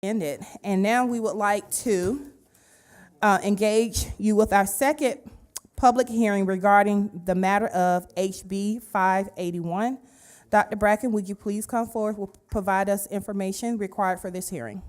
ended. And now we would like to engage you with our second public hearing regarding the matter of HB 581. Dr. Bracken, would you please come forward, will provide us information required for this hearing?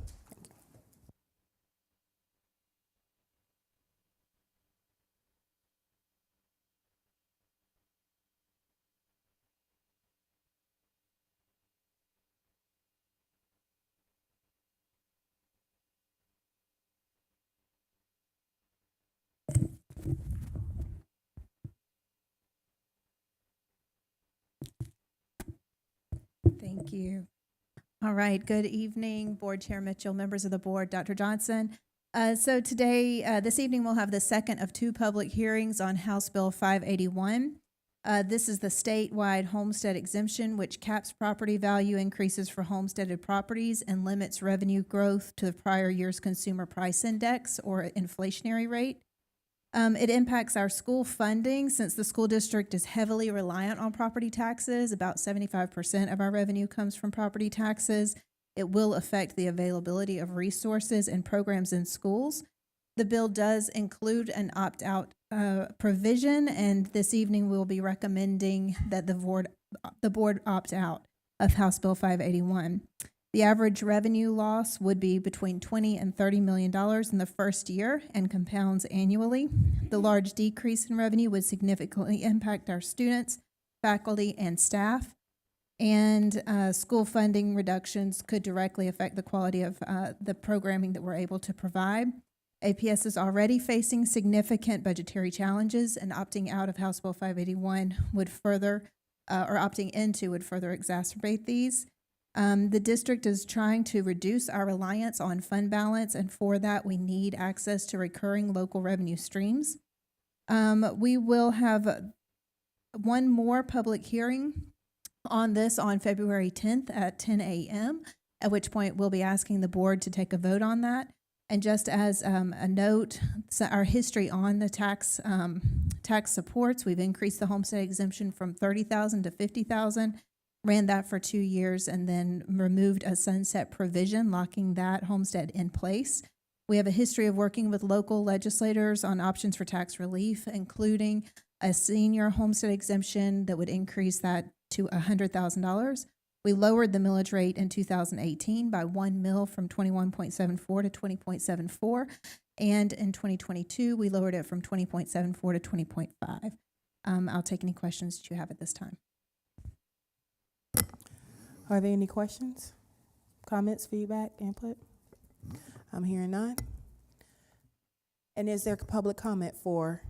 Thank you. All right. Good evening, Board Chair Mitchell, members of the board, Dr. Johnson. So today, this evening, we'll have the second of two public hearings on House Bill 581. This is the statewide homestead exemption, which caps property value increases for homesteaded properties and limits revenue growth to the prior year's consumer price index or inflationary rate. It impacts our school funding since the school district is heavily reliant on property taxes. About 75% of our revenue comes from property taxes. It will affect the availability of resources and programs in schools. The bill does include an opt-out provision, and this evening we'll be recommending that the board opt out of House Bill 581. The average revenue loss would be between $20 and $30 million in the first year and compounds annually. The large decrease in revenue would significantly impact our students, faculty, and staff. And school funding reductions could directly affect the quality of the programming that we're able to provide. APS is already facing significant budgetary challenges, and opting out of House Bill 581 would further, or opting into would further exacerbate these. The district is trying to reduce our reliance on fund balance, and for that, we need access to recurring local revenue streams. We will have one more public hearing on this on February 10th at 10 a.m., at which point we'll be asking the board to take a vote on that. And just as a note, so our history on the tax supports, we've increased the homestead exemption from $30,000 to $50,000. Ran that for 2 years and then removed a sunset provision locking that homestead in place. We have a history of working with local legislators on options for tax relief, including a senior homestead exemption that would increase that to $100,000. We lowered the millage rate in 2018 by 1 mil from 21.74 to 20.74. And in 2022, we lowered it from 20.74 to 20.5. I'll take any questions that you have at this time. Are there any questions, comments, feedback, input? I'm hearing none. And is there public comment for,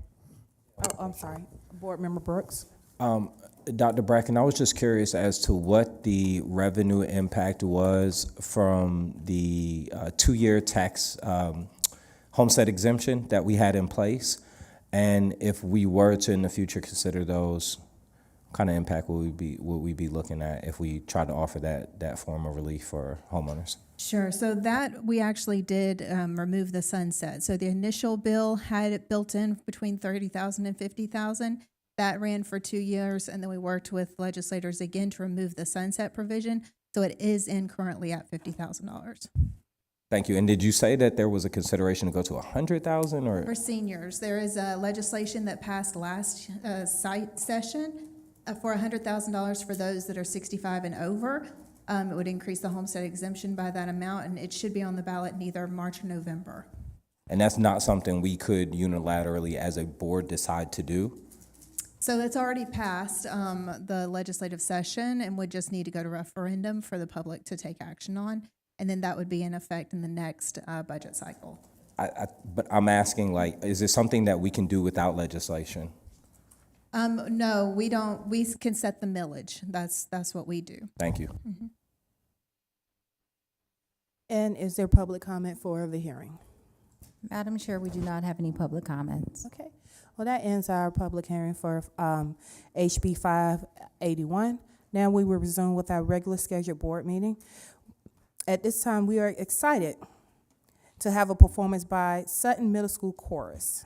I'm sorry, Board Member Brooks? Dr. Bracken, I was just curious as to what the revenue impact was from the 2-year tax homestead exemption that we had in place, and if we were to in the future consider those, kind of impact would we be looking at if we try to offer that form of relief for homeowners? Sure. So that we actually did remove the sunset. So the initial bill had it built in between $30,000 and $50,000. That ran for 2 years, and then we worked with legislators again to remove the sunset provision. So it is in currently at $50,000. Thank you. And did you say that there was a consideration to go to 100,000 or? For seniors, there is a legislation that passed last session for $100,000 for those that are 65 and over. It would increase the homestead exemption by that amount, and it should be on the ballot in either March or November. And that's not something we could unilaterally as a board decide to do? So it's already passed the legislative session and would just need to go to referendum for the public to take action on. And then that would be in effect in the next budget cycle. But I'm asking, like, is it something that we can do without legislation? No, we don't. We can set the millage. That's what we do. Thank you. Mm-hmm. And is there public comment for the hearing? Madam Chair, we do not have any public comments. Okay. Well, that ends our public hearing for HB 581. Now we will resume with our regular scheduled board meeting. At this time, we are excited to have a performance by Sutton Middle School Chorus.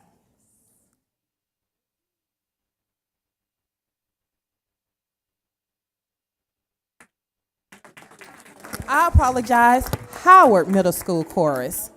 I apologize. Howard Middle School Chorus.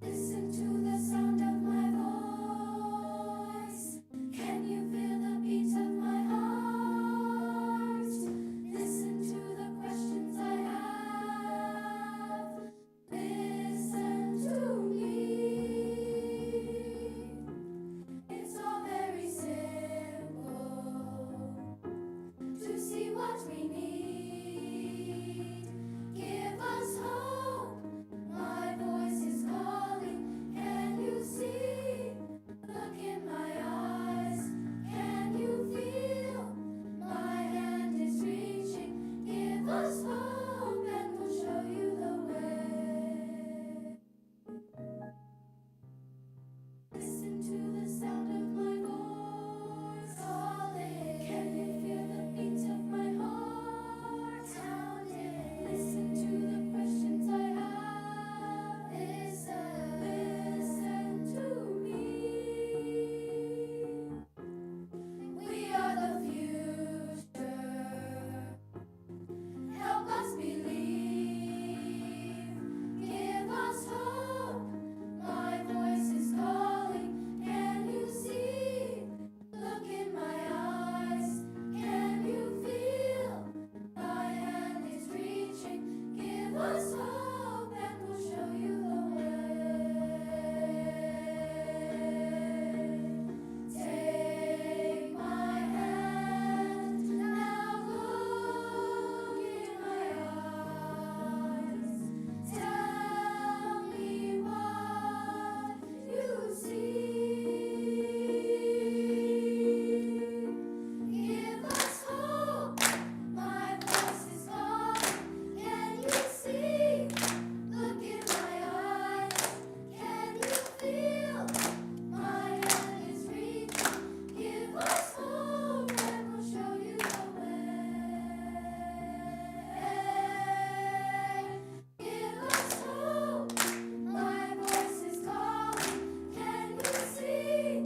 Listen to the sound of my voice. Can you feel the beat of my heart? Listen to the questions I have. Listen to me. It's all very simple to see what we need. Give us hope. My voice is calling. Can you see? Look in my eyes. Can you feel? My hand is reaching. Give us hope and we'll show you the way. Listen to the sound of my voice calling. Can you feel the beat of my heart sounding? Listen to the questions I have. Listen to me. We are the future. Help us believe. Give us hope. My voice is calling. Can you see? Look in my eyes. Can you feel? My hand is reaching. Give us hope and we'll show you the way. Take my hand, now look in my eyes. Tell me what you see. Give us hope. My voice is calling. Can you see? Look in my eyes. Can you feel? My hand is reaching. Give us hope and we'll show you the way. Give us hope. My voice is calling. Can you see?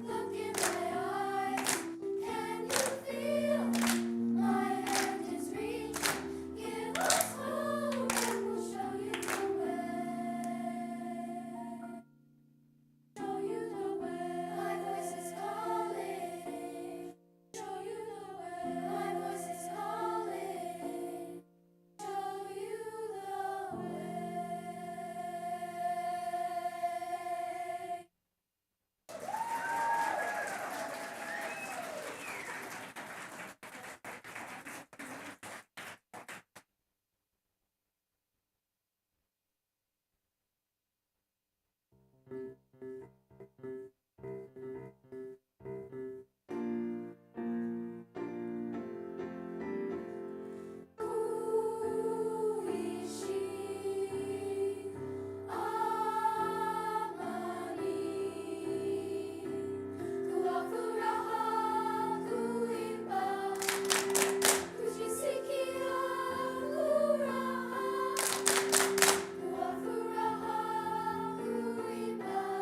Look in my eyes. Can you feel? My hand is reaching. Give us hope and we'll show you the way. Show you the way. My voice is calling. Show you the way. My voice is calling. Show you the way. Who is she? Amani. Kuafuraha, kuimba. Kujisikia furaha. Kuafuraha, kuimba.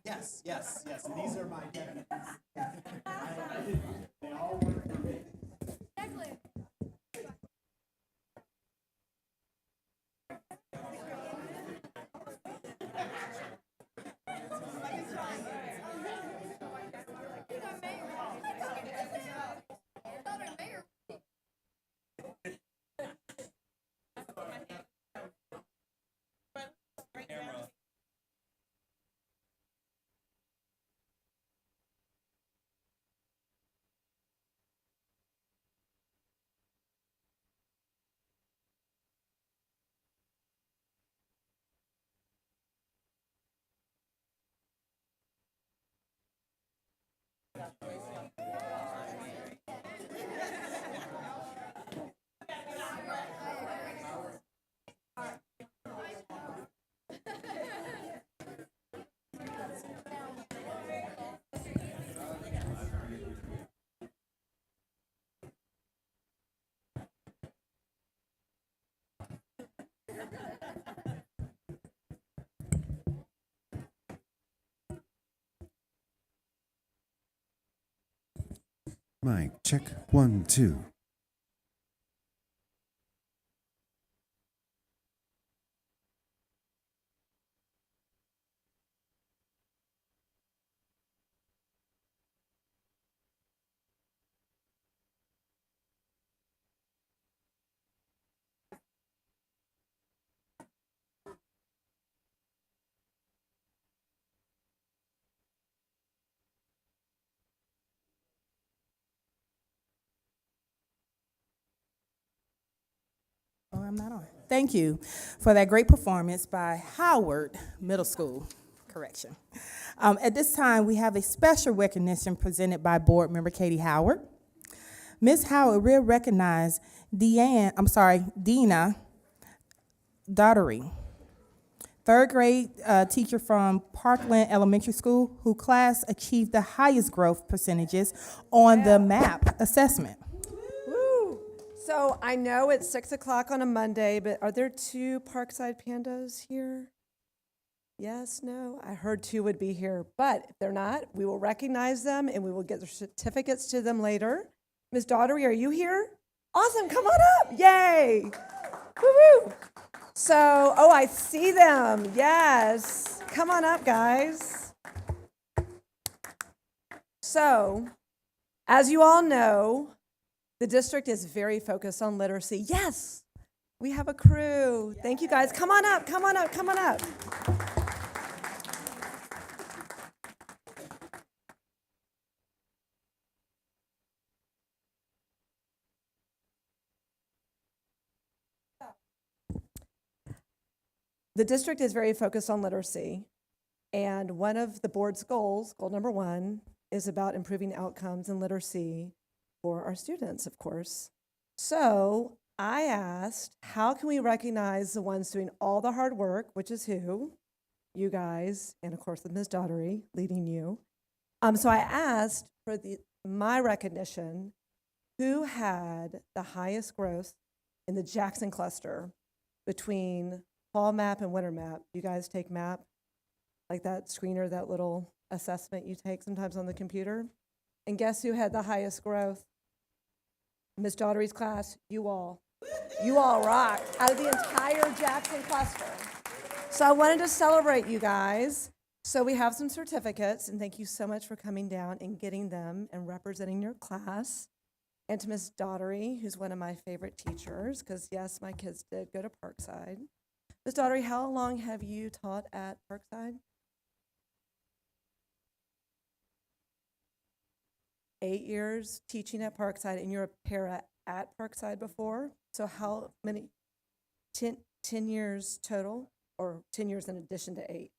Yes, yes, yes. And these are my deputies. Mic check 1 2. Oh, I'm not on. Thank you for that great performance by Howard Middle School. Correction. At this time, we have a special recognition presented by Board Member Katie Howard. Ms. Howard will recognize Dina Daughtery, third grade teacher from Parkland Elementary School, who class achieved the highest growth percentages on the MAP assessment. Woo! So I know it's 6 o'clock on a Monday, but are there 2 Parkside Pandas here? Yes, no? I heard 2 would be here, but if they're not, we will recognize them and we will get their certificates to them later. Ms. Daughtery, are you here? Awesome, come on up, yay! Woo-woo! So, oh, I see them, yes. Come on up, guys. So, as you all know, the district is very focused on literacy. Yes, we have a crew. Thank you, guys. Come on up, come on up, come on up. The district is very focused on literacy, and one of the board's goals, goal number 1, is about improving outcomes in literacy for our students, of course. So I asked, how can we recognize the ones doing all the hard work, which is who? You guys, and of course, Ms. Daughtery leading you. So I asked for my recognition, who had the highest growth in the Jackson cluster between fall map and winter map? You guys take map, like that screener, that little assessment you take sometimes on the computer? And guess who had the highest growth? Ms. Daughtery's class, you all. You all rock out of the entire Jackson cluster. So I wanted to celebrate you guys. So we have some certificates, and thank you so much for coming down and getting them and representing your class. And to Ms. Daughtery, who's one of my favorite teachers, because yes, my kids did go to Parkside. Ms. Daughtery, how long have you taught at Parkside? 8 years teaching at Parkside, and you're a para at Parkside before. So how many? 10 years total, or 10 years in addition to 8?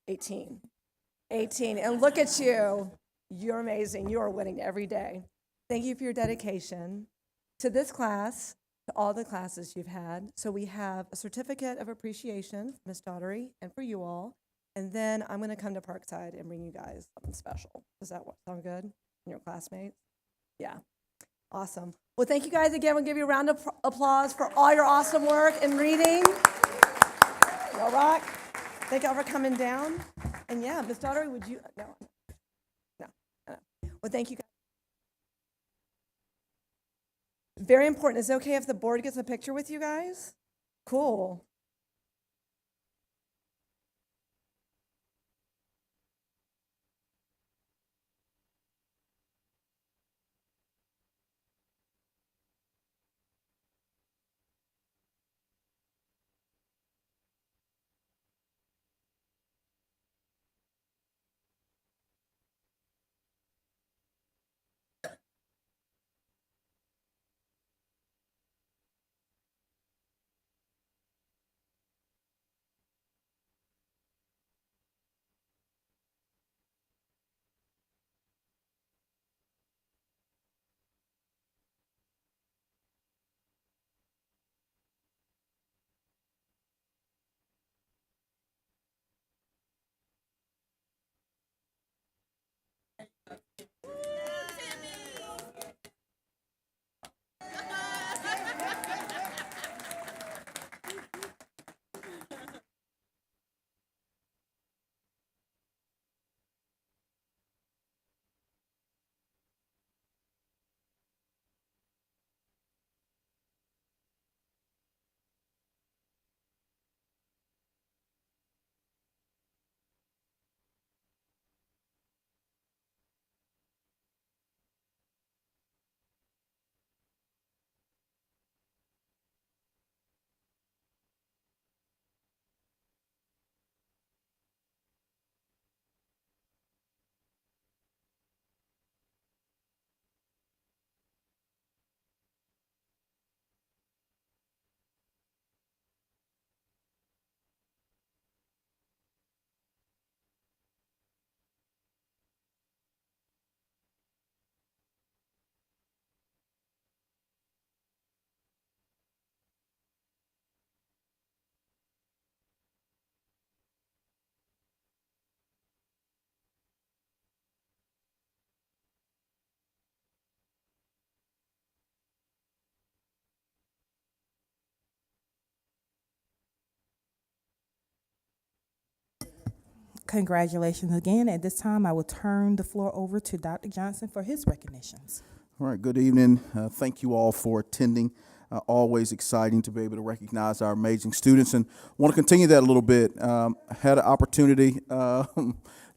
18. 18. And look at you. You're amazing. You are winning every day. Thank you for your dedication to this class, to all the classes you've had. So we have a certificate of appreciation, Ms. Daughtery, and for you all. And then I'm going to come to Parkside and bring you guys something special. Does that sound good? And your classmates? Yeah. Awesome. Well, thank you guys again. We'll give you a round of applause for all your awesome work in reading. Y'all rock. Thank y'all for coming down. And yeah, Miss Daughtery, would you? No. Well, thank you guys. Very important. Is it okay if the board gets a picture with you guys? Cool. Congratulations again. At this time, I will turn the floor over to Dr. Johnson for his recognitions. All right, good evening. Thank you all for attending. Always exciting to be able to recognize our amazing students, and want to continue that a little bit. I had an opportunity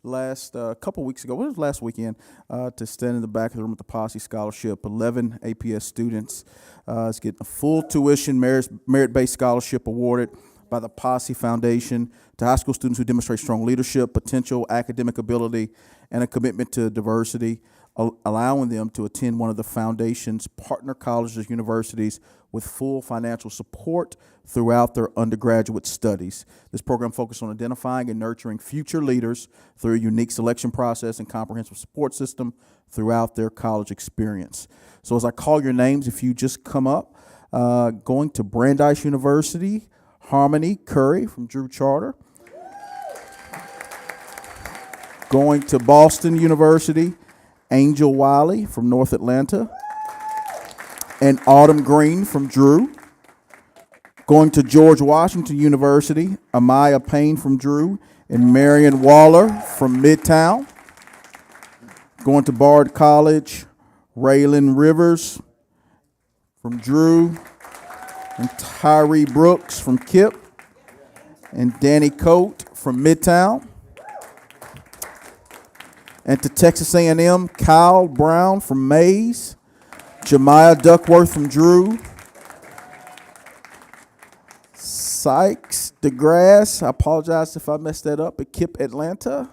last couple weeks ago, what was last weekend, to stand in the back of the room with the Posse Scholarship. 11 APS students is getting a full tuition merit-based scholarship awarded by the Posse Foundation to high school students who demonstrate strong leadership, potential, academic ability, and a commitment to diversity, allowing them to attend one of the foundation's partner colleges or universities with full financial support throughout their undergraduate studies. This program focuses on identifying and nurturing future leaders through a unique selection process and comprehensive support system throughout their college experience. So as I call your names, if you just come up, going to Brandeis University, Harmony Curry from Drew Charter. Going to Boston University, Angel Wiley from North Atlanta, and Autumn Green from Drew. Going to George Washington University, Amaya Payne from Drew, and Marion Waller from Midtown. Going to Bard College, Raylan Rivers from Drew, and Tyree Brooks from KIPP, and Danny Coate from Midtown. And to Texas A&M, Kyle Brown from Mays, Jemiah Duckworth from Drew, Sykes DeGrasse, I apologize if I messed that up, at KIPP Atlanta,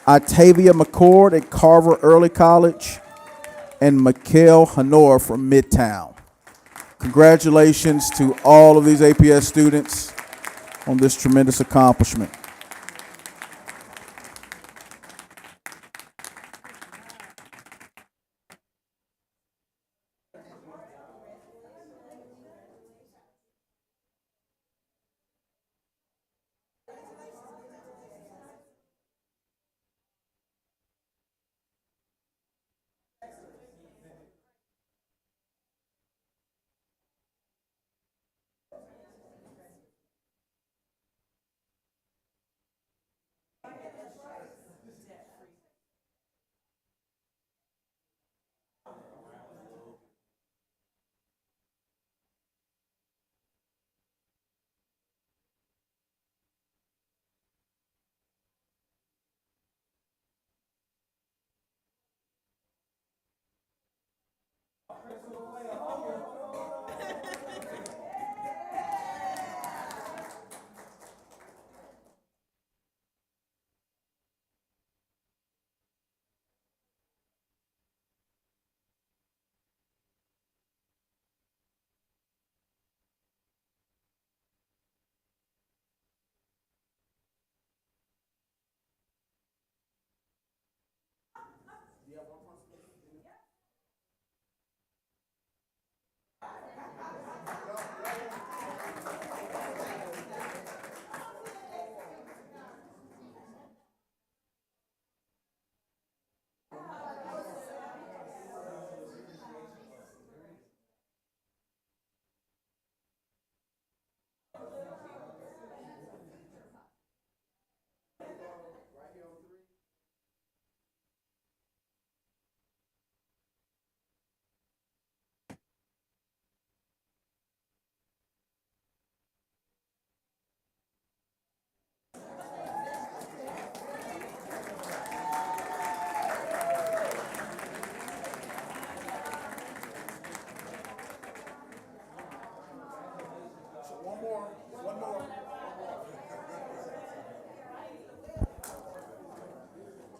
Itavia McCord at Carver Early College, and Mikhail Hanor from Midtown. Congratulations to all of these APS students on this tremendous accomplishment.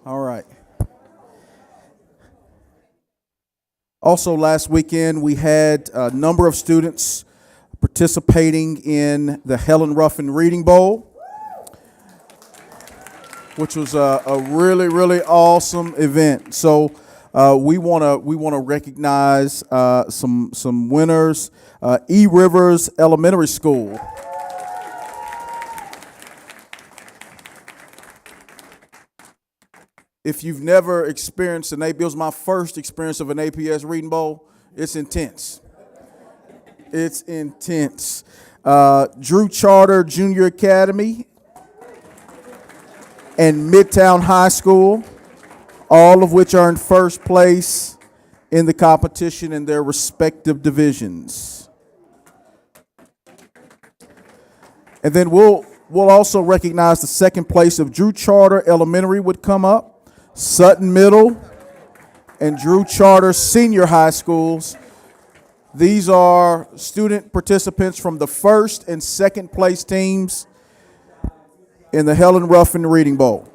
All right. Also, last weekend, we had a number of students participating in the Helen Ruffin Reading Bowl, which was a really, really awesome event. So we wanna recognize some winners. E Rivers Elementary School. If you've never experienced an AP, it was my first experience of an APS Reading Bowl. It's intense. It's intense. Drew Charter Junior Academy and Midtown High School, all of which are in first place in the competition in their respective divisions. And then we'll also recognize the second place of Drew Charter Elementary would come up, Sutton Middle, and Drew Charter Senior High Schools. These are student participants from the first and second place teams in the Helen Ruffin Reading Bowl.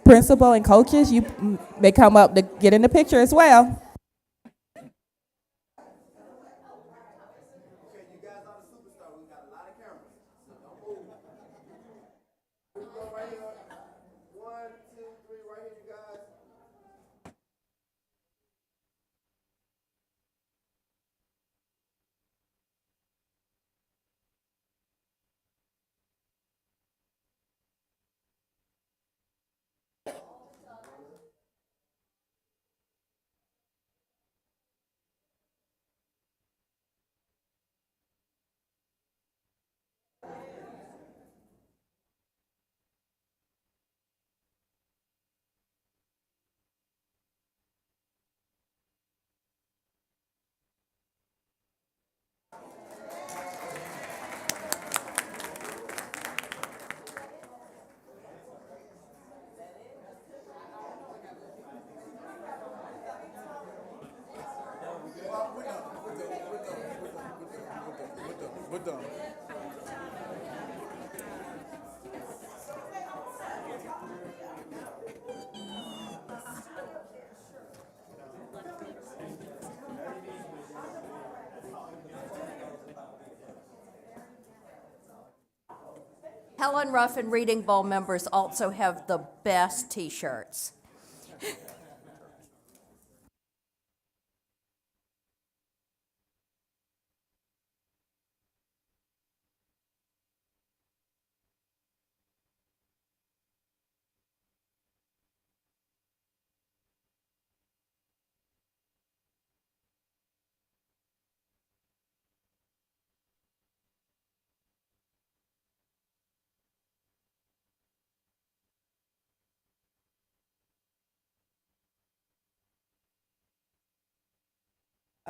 Principal and coaches, you may come up to get in the picture as well. Helen Ruff and Reading Bowl members also have the best T-shirts.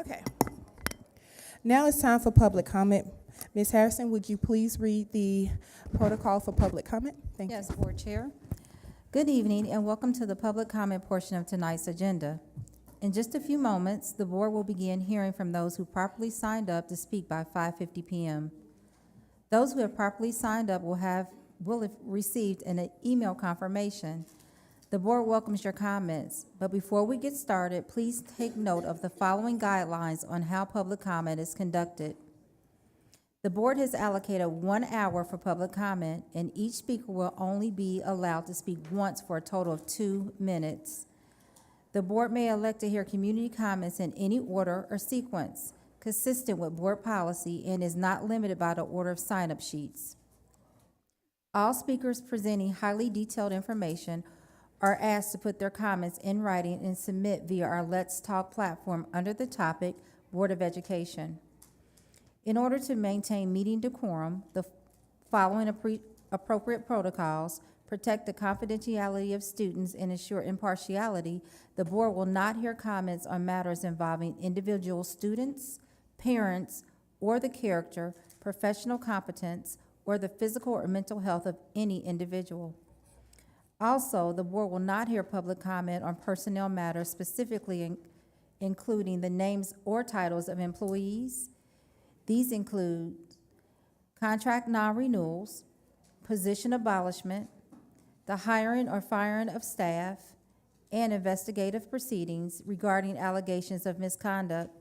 Okay. Now it's time for public comment. Ms. Harrison, would you please read the protocol for public comment? Thank you. Yes, Board Chair. Good evening and welcome to the public comment portion of tonight's agenda. In just a few moments, the board will begin hearing from those who properly signed up to speak by 5:50 p.m. Those who have properly signed up will have received an email confirmation. The board welcomes your comments, but before we get started, please take note of the following guidelines on how public comment is conducted. The board has allocated 1 hour for public comment, and each speaker will only be allowed to speak once for a total of 2 minutes. The board may elect to hear community comments in any order or sequence consistent with board policy and is not limited by the order of sign-up sheets. All speakers presenting highly detailed information are asked to put their comments in writing and submit via our Let's Talk platform under the topic Board of Education. In order to maintain meeting decorum, the following appropriate protocols protect the confidentiality of students and ensure impartiality. The board will not hear comments on matters involving individual students, parents, or the character, professional competence, or the physical or mental health of any individual. Also, the board will not hear public comment on personnel matters, specifically including the names or titles of employees. These include contract non-renewals, position abolishment, the hiring or firing of staff, and investigative proceedings regarding allegations of misconduct.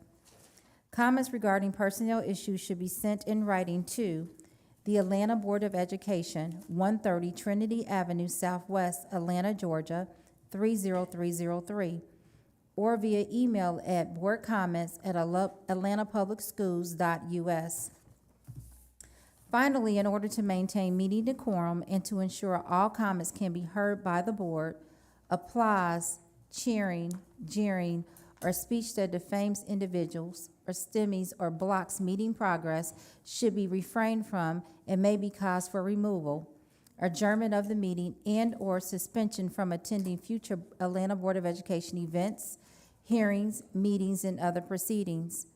Comments regarding personnel issues should be sent in writing to the Atlanta Board of Education, 130 Trinity Avenue Southwest, Atlanta, Georgia, 30303, or via email at boardcomments@atlantapublicschools.us. Finally, in order to maintain meeting decorum and to ensure all comments can be heard by the board, applause, cheering, jeering, or speech that defames individuals or stymies or blocks meeting progress should be refrained from and may be cause for removal, adjournment of the meeting, and/or suspension from attending future Atlanta Board of Education events, hearings, meetings, and other proceedings.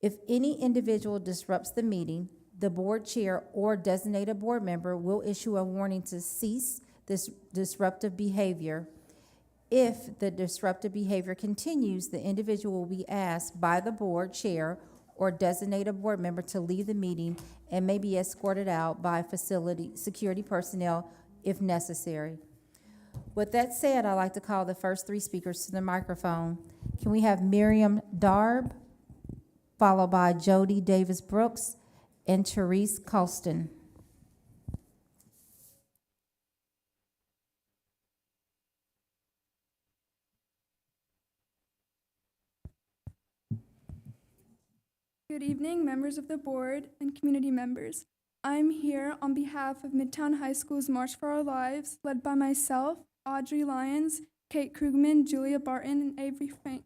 If any individual disrupts the meeting, the board chair or designated board member will issue a warning to cease this disruptive behavior. If the disruptive behavior continues, the individual will be asked by the board chair or designated board member to leave the meeting and may be escorted out by facility security personnel if necessary. With that said, I'd like to call the first 3 speakers to the microphone. Can we have Miriam Darb, followed by Jody Davis Brooks and Therese Colston? Good evening, members of the board and community members. I'm here on behalf of Midtown High School's March for Our Lives, led by myself, Audrey Lyons, Kate Krugman, Julia Barton, and Avery Frank.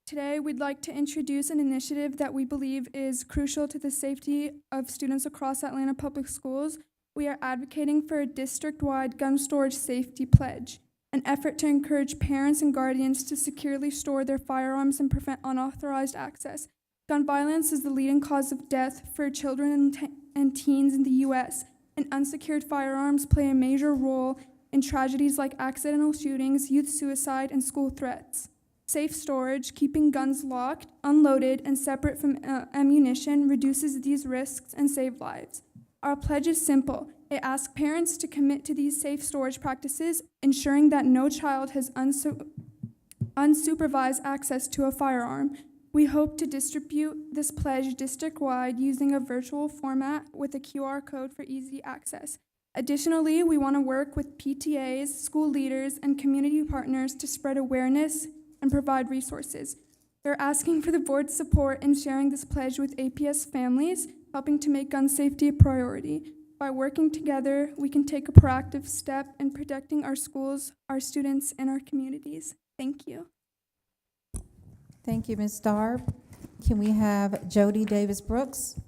Today, we'd like to introduce an initiative that we believe is crucial to the safety of students across Atlanta Public Schools. We are advocating for a district-wide gun storage safety pledge, an effort to encourage parents and guardians to securely store their firearms and prevent unauthorized access. Gun violence is the leading cause of death for children and teens in the U.S., and unsecured firearms play a major role in tragedies like accidental shootings, youth suicide, and school threats. Safe storage, keeping guns locked, unloaded, and separate from ammunition reduces these risks and saves lives. Our pledge is simple. It asks parents to commit to these safe storage practices, ensuring that no child has unsupervised access to a firearm. We hope to distribute this pledge district-wide using a virtual format with a QR code for easy access. Additionally, we want to work with PTAs, school leaders, and community partners to spread awareness and provide resources. They're asking for the board's support in sharing this pledge with APS families, helping to make gun safety a priority. By working together, we can take a proactive step in protecting our schools, our students, and our communities. Thank you. Thank you, Ms. Darb. Can we have Jody Davis Brooks?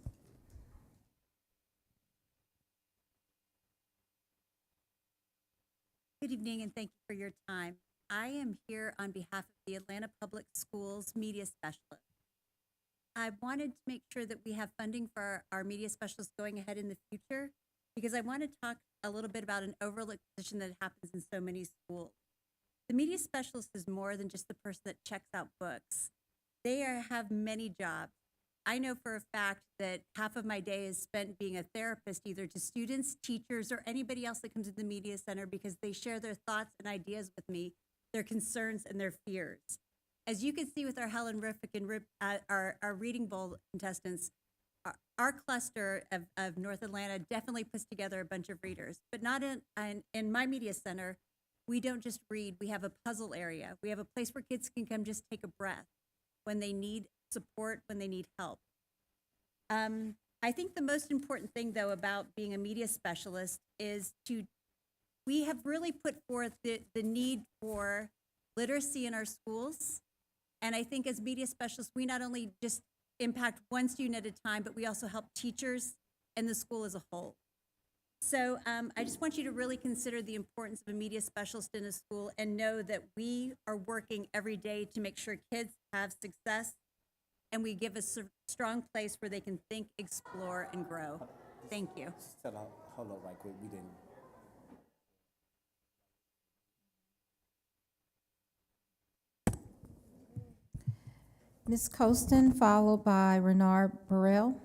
Good evening, and thank you for your time. I am here on behalf of the Atlanta Public Schools Media Specialist. I wanted to make sure that we have funding for our media specialists going ahead in the future, because I want to talk a little bit about an overlooked position that happens in so many schools. The media specialist is more than just the person that checks out books. Have many jobs. I know for a fact that half of my day is spent being a therapist, either to students, teachers, or anybody else that comes to the media center, because they share their thoughts and ideas with me, their concerns and their fears. As you can see with our Helen Riffick and our Reading Bowl contestants, our cluster of North Atlanta definitely puts together a bunch of readers, but not in my media center. We don't just read, we have a puzzle area. We have a place where kids can come just take a breath when they need support, when they need help. I think the most important thing, though, about being a media specialist is we have really put forth the need for literacy in our schools. And I think as media specialists, we not only just impact one student at a time, but we also help teachers and the school as a whole. So I just want you to really consider the importance of a media specialist in a school, and know that we are working every day to make sure kids have success, and we give a strong place where they can think, explore, and grow. Thank you. Hold up right quick, we didn't. Ms. Colston, followed by Renard Burrell.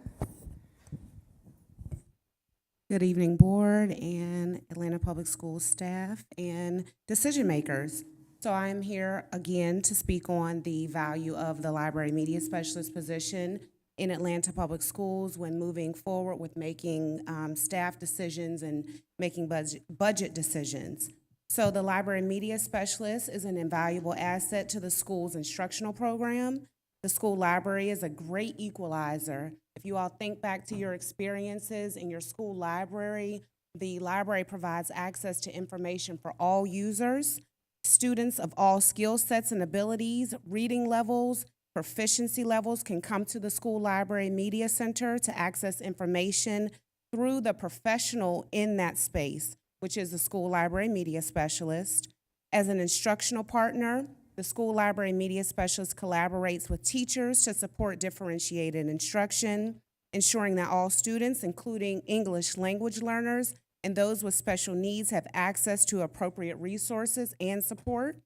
Good evening, board and Atlanta Public Schools staff and decision makers. So I'm here again to speak on the value of the library media specialist position in Atlanta Public Schools when moving forward with making staff decisions and making budget decisions. So the library media specialist is an invaluable asset to the school's instructional program. The school library is a great equalizer. If you all think back to your experiences in your school library, the library provides access to information for all users. Students of all skill sets and abilities, reading levels, proficiency levels can come to the school library media center to access information through the professional in that space, which is the school library media specialist. As an instructional partner, the school library media specialist collaborates with teachers to support differentiated instruction, ensuring that all students, including English language learners and those with special needs, have access to appropriate resources and support.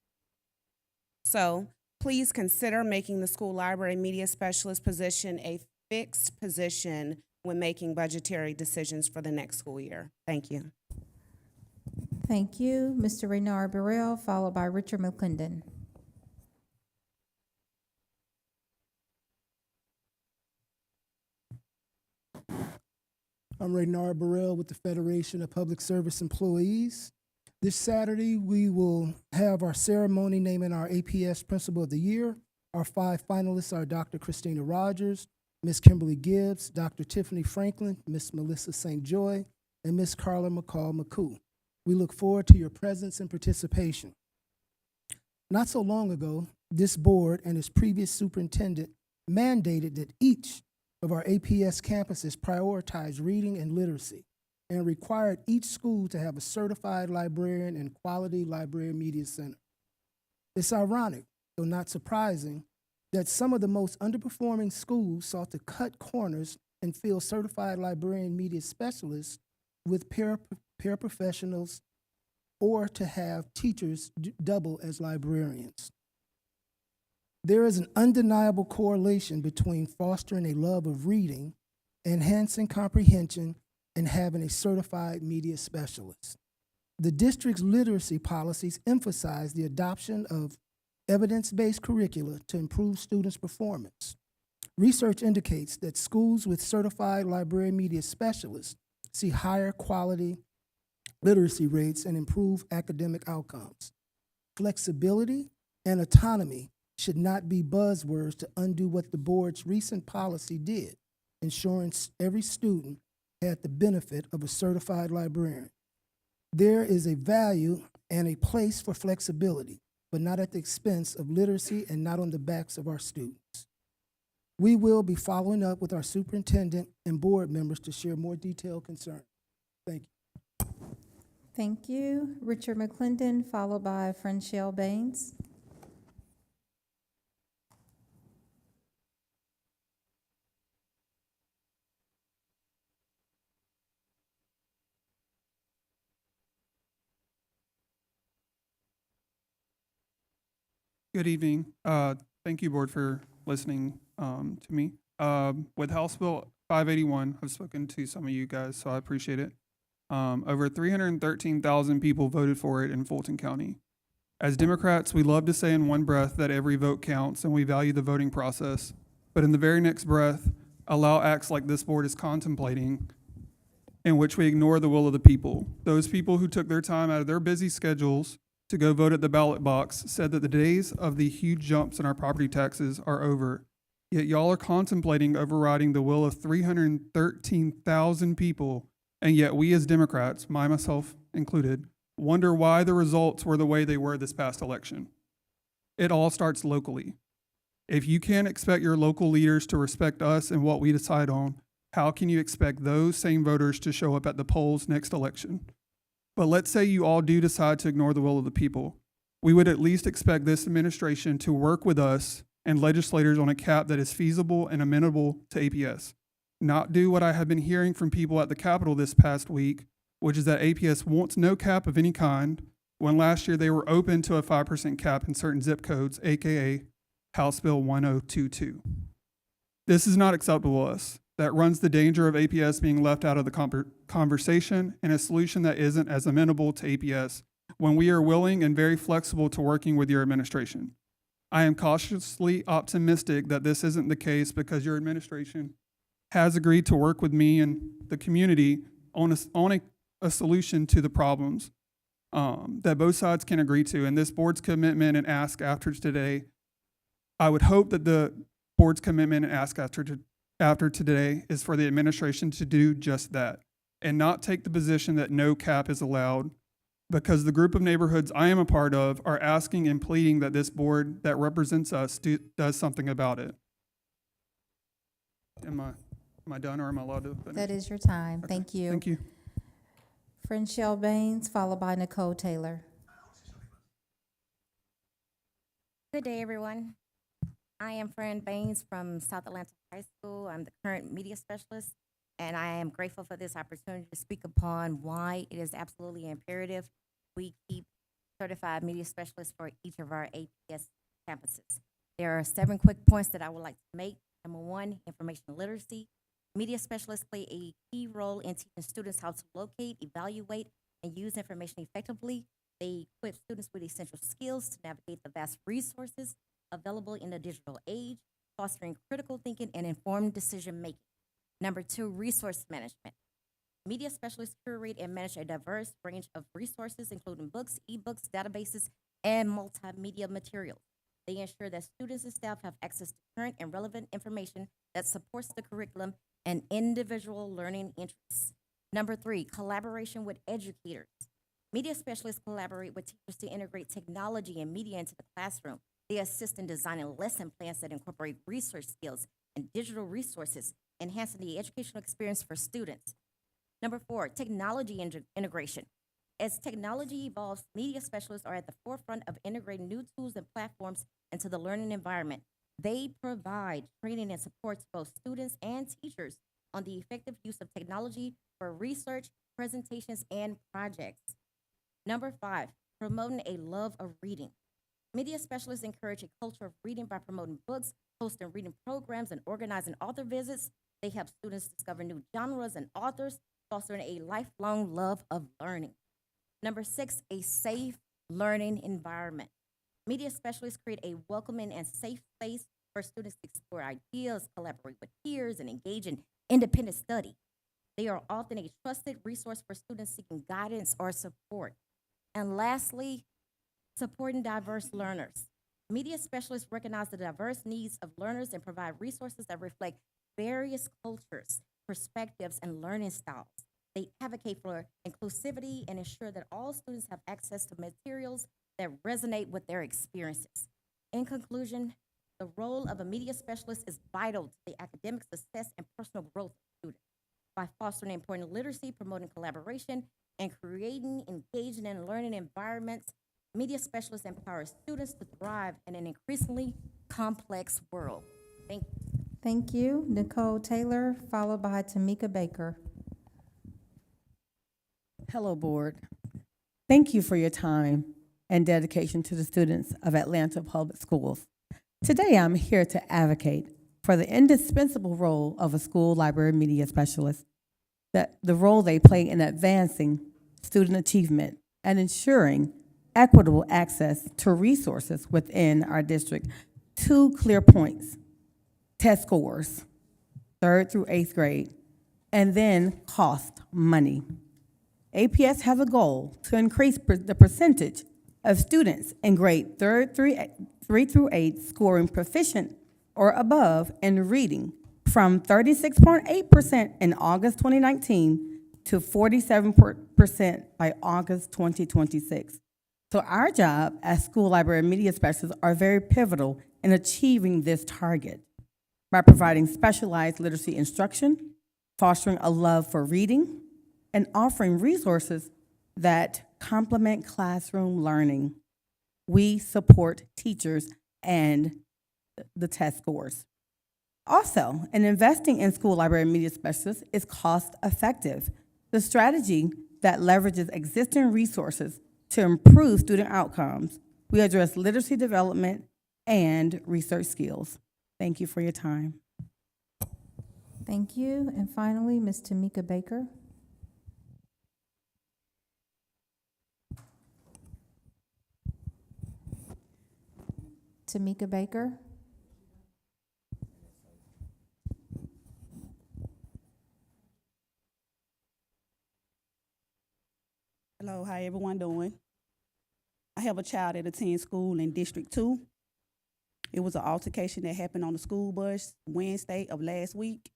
So please consider making the school library media specialist position a fixed position when making budgetary decisions for the next school year. Thank you. Thank you. Mr. Renard Burrell, followed by Richard McClendon. I'm Renard Burrell with the Federation of Public Service Employees. This Saturday, we will have our ceremony naming our APS Principal of the Year. Our 5 finalists are Dr. Christina Rogers, Ms. Kimberly Gibbs, Dr. Tiffany Franklin, Ms. Melissa St. Joy, and Ms. Carla McCall-McCoo. We look forward to your presence and participation. Not so long ago, this board and its previous superintendent mandated that each of our APS campuses prioritize reading and literacy and required each school to have a certified librarian and quality library media center. It's ironic, though not surprising, that some of the most underperforming schools sought to cut corners and fill certified librarian media specialists with paraprofessionals or to have teachers double as librarians. There is an undeniable correlation between fostering a love of reading, enhancing comprehension, and having a certified media specialist. The district's literacy policies emphasize the adoption of evidence-based curricula to improve students' performance. Research indicates that schools with certified library media specialists see higher quality literacy rates and improve academic outcomes. Flexibility and autonomy should not be buzzwords to undo what the board's recent policy did, ensuring every student had the benefit of a certified librarian. There is a value and a place for flexibility, but not at the expense of literacy and not on the backs of our students. We will be following up with our superintendent and board members to share more detailed concerns. Thank you. Thank you. Richard McClendon, followed by Franchelle Baines. Good evening. Thank you, board, for listening to me. With House Bill 581, I've spoken to some of you guys, so I appreciate it. Over 313,000 people voted for it in Fulton County. As Democrats, we love to say in one breath that every vote counts and we value the voting process, but in the very next breath, allow acts like this board is contemplating in which we ignore the will of the people. Those people who took their time out of their busy schedules to go vote at the ballot box said that the days of the huge jumps in our property taxes are over. Yet y'all are contemplating overriding the will of 313,000 people, and yet we as Democrats, myself included, wonder why the results were the way they were this past election. It all starts locally. If you can't expect your local leaders to respect us and what we decide on, how can you expect those same voters to show up at the polls next election? But let's say you all do decide to ignore the will of the people. We would at least expect this administration to work with us and legislators on a cap that is feasible and amenable to APS. Not do what I have been hearing from people at the Capitol this past week, which is that APS wants no cap of any kind, when last year they were open to a 5% cap in certain zip codes, AKA House Bill 1022. This is not acceptable to us. That runs the danger of APS being left out of the conversation and a solution that isn't as amenable to APS when we are willing and very flexible to working with your administration. I am cautiously optimistic that this isn't the case because your administration has agreed to work with me and the community on a solution to the problems that both sides can agree to. And this board's commitment and ask after today, I would hope that the board's commitment and ask after today is for the administration to do just that and not take the position that no cap is allowed, because the group of neighborhoods I am a part of are asking and pleading that this board that represents us does something about it. Am I done, or am I allowed to finish? That is your time. Okay. Thank you. Thank you. Franchelle Baines, followed by Nicole Taylor. Good day, everyone. I am Fran Baines from South Atlanta High School. I'm the current media specialist, and I am grateful for this opportunity to speak upon why it is absolutely imperative we keep certified media specialists for each of our APS campuses. There are 7 quick points that I would like to make. Number 1, information literacy. Media specialists play a key role in teaching students how to locate, evaluate, and use information effectively. They equip students with essential skills to navigate the vast resources available in the digital age, fostering critical thinking and informed decision-making. Number 2, resource management. Media specialists curate and manage a diverse range of resources, including books, ebooks, databases, and multimedia materials. They ensure that students and staff have access to current and relevant information that supports the curriculum and individual learning interests. Number 3, collaboration with educators. Media specialists collaborate with teachers to integrate technology and media into the classroom. They assist in designing lesson plans that incorporate research skills and digital resources, enhancing the educational experience for students. Number 4, technology integration. As technology evolves, media specialists are at the forefront of integrating new tools and platforms into the learning environment. They provide training and support to both students and teachers on the effective use of technology for research, presentations, and projects. Number 5, promoting a love of reading. Media specialists encourage a culture of reading by promoting books, hosting reading programs, and organizing author visits. They help students discover new genres and authors, fostering a lifelong love of learning. Number 6, a safe learning environment. Media specialists create a welcoming and safe space for students to explore ideas, collaborate with peers, and engage in independent study. They are often a trusted resource for students seeking guidance or support. And lastly, supporting diverse learners. Media specialists recognize the diverse needs of learners and provide resources that reflect various cultures, perspectives, and learning styles. They advocate for inclusivity and ensure that all students have access to materials that resonate with their experiences. In conclusion, the role of a media specialist is vital to the academic success and personal growth of students. By fostering important literacy, promoting collaboration, and creating engaging and learning environments, media specialists empower students to thrive in an increasingly complex world. Thank you. Thank you. Nicole Taylor, followed by Tamika Baker. Hello, Board. Thank you for your time and dedication to the students of Atlanta Public Schools. Today, I'm here to advocate for the indispensable role of a school library media specialist, the role they play in advancing student achievement and ensuring equitable access to resources within our district. 2 clear points: test scores, 3rd through 8th grade, and then cost money. APS has a goal to increase the percentage of students in grade 3 through 8 scoring proficient or above in reading from 36.8% in August 2019 to 47% by August 2026. So our job as school library media specialists are very pivotal in achieving this target by providing specialized literacy instruction, fostering a love for reading, and offering resources that complement classroom learning. We support teachers and the test scores. Also, in investing in school library media specialists is cost effective. The strategy that leverages existing resources to improve student outcomes. We address literacy development and research skills. Thank you for your time. Thank you. And finally, Ms. Tamika Baker. Tamika Baker. Hello, how everyone doing? I have a child that attends school in District 2. It was an altercation that happened on the school bus Wednesday of last week.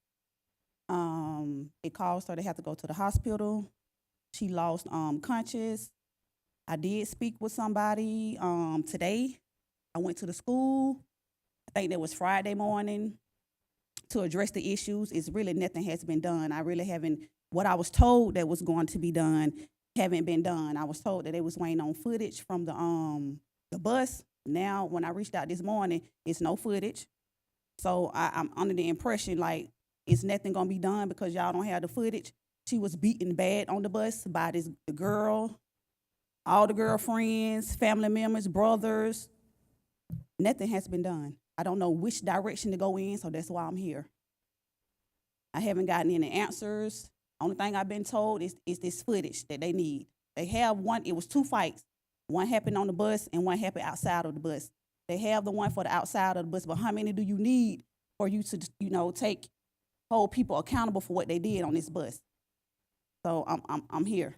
It caused her to have to go to the hospital. She lost conscious. I did speak with somebody today. I went to the school. I think that was Friday morning to address the issues. It's really nothing has been done. I really haven't, what I was told that was going to be done haven't been done. I was told that they was waiting on footage from the bus. Now, when I reached out this morning, it's no footage. So I'm under the impression like it's nothing gonna be done because y'all don't have the footage. She was beaten bad on the bus by the girl, all the girlfriends, family members, brothers. Nothing has been done. I don't know which direction to go in, so that's why I'm here. I haven't gotten any answers. Only thing I've been told is this footage that they need. They have one, it was 2 fights. One happened on the bus and one happened outside of the bus. They have the one for the outside of the bus, but how many do you need for you to, hold people accountable for what they did on this bus? So I'm here.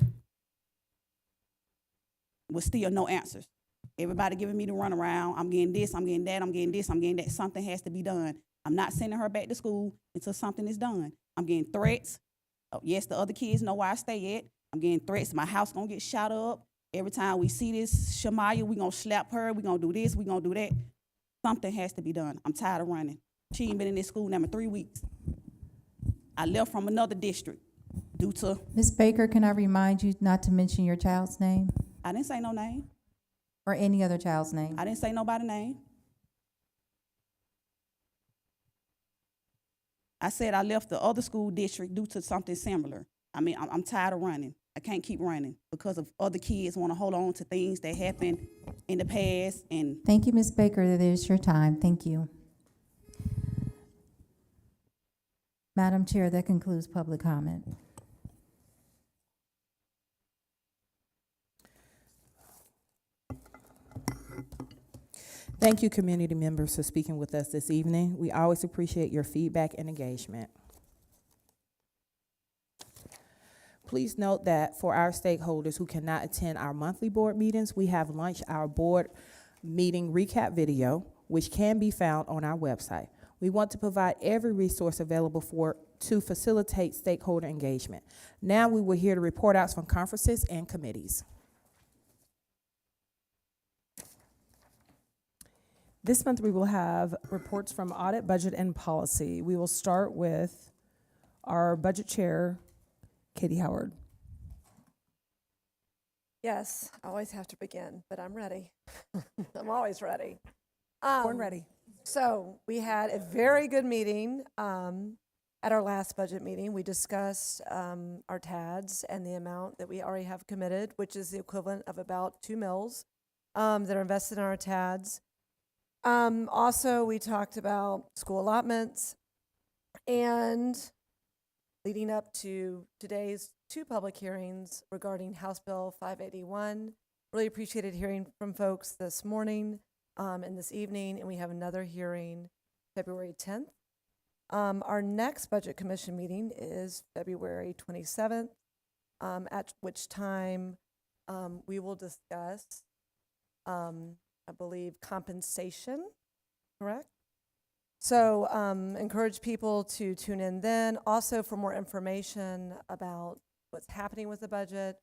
With still no answers. Everybody giving me the runaround. I'm getting this, I'm getting that, I'm getting this, I'm getting that. Something has to be done. I'm not sending her back to school until something is done. I'm getting threats. Oh, yes, the other kids know where I stay at. I'm getting threats. My house gonna get shot up. Every time we see this Shamaya, we gonna slap her. We gonna do this. We gonna do that. Something has to be done. I'm tired of running. She ain't been in this school now for 3 weeks. I left from another district due to. Ms. Baker, can I remind you not to mention your child's name I didn't say no name. or any other child's name? I didn't say nobody's name. I said I left the other school district due to something similar. I mean, I'm tired of running. I can't keep running because of other kids want to hold on to things that happened in the past. And Thank you, Ms. Baker. That is your time. Thank you. Madam Chair, that concludes public comment. Thank you, community members, for speaking with us this evening. We always appreciate your feedback and engagement. Please note that for our stakeholders who cannot attend our monthly board meetings, we have launched our board meeting recap video, which can be found on our website. We want to provide every resource available to facilitate stakeholder engagement. Now we will hear the report outs from conferences and committees. This month, we will have reports from Audit, Budget, and Policy. We will start with our Budget Chair, Katie Howard. Yes, I always have to begin, but I'm ready. I'm always ready. Born ready. So we had a very good meeting at our last budget meeting. We discussed our TADs and the amount that we already have committed, which is the equivalent of about 2 mills that are invested in our TADs. Also, we talked about school allotments, and leading up to today's 2 public hearings regarding House Bill 581. Really appreciated hearing from folks this morning and this evening, and we have another hearing February 10th. Our next Budget Commission meeting is February 27th, at which time we will discuss I believe, compensation, correct? So encourage people to tune in then. Also, for more information about what's happening with the budget,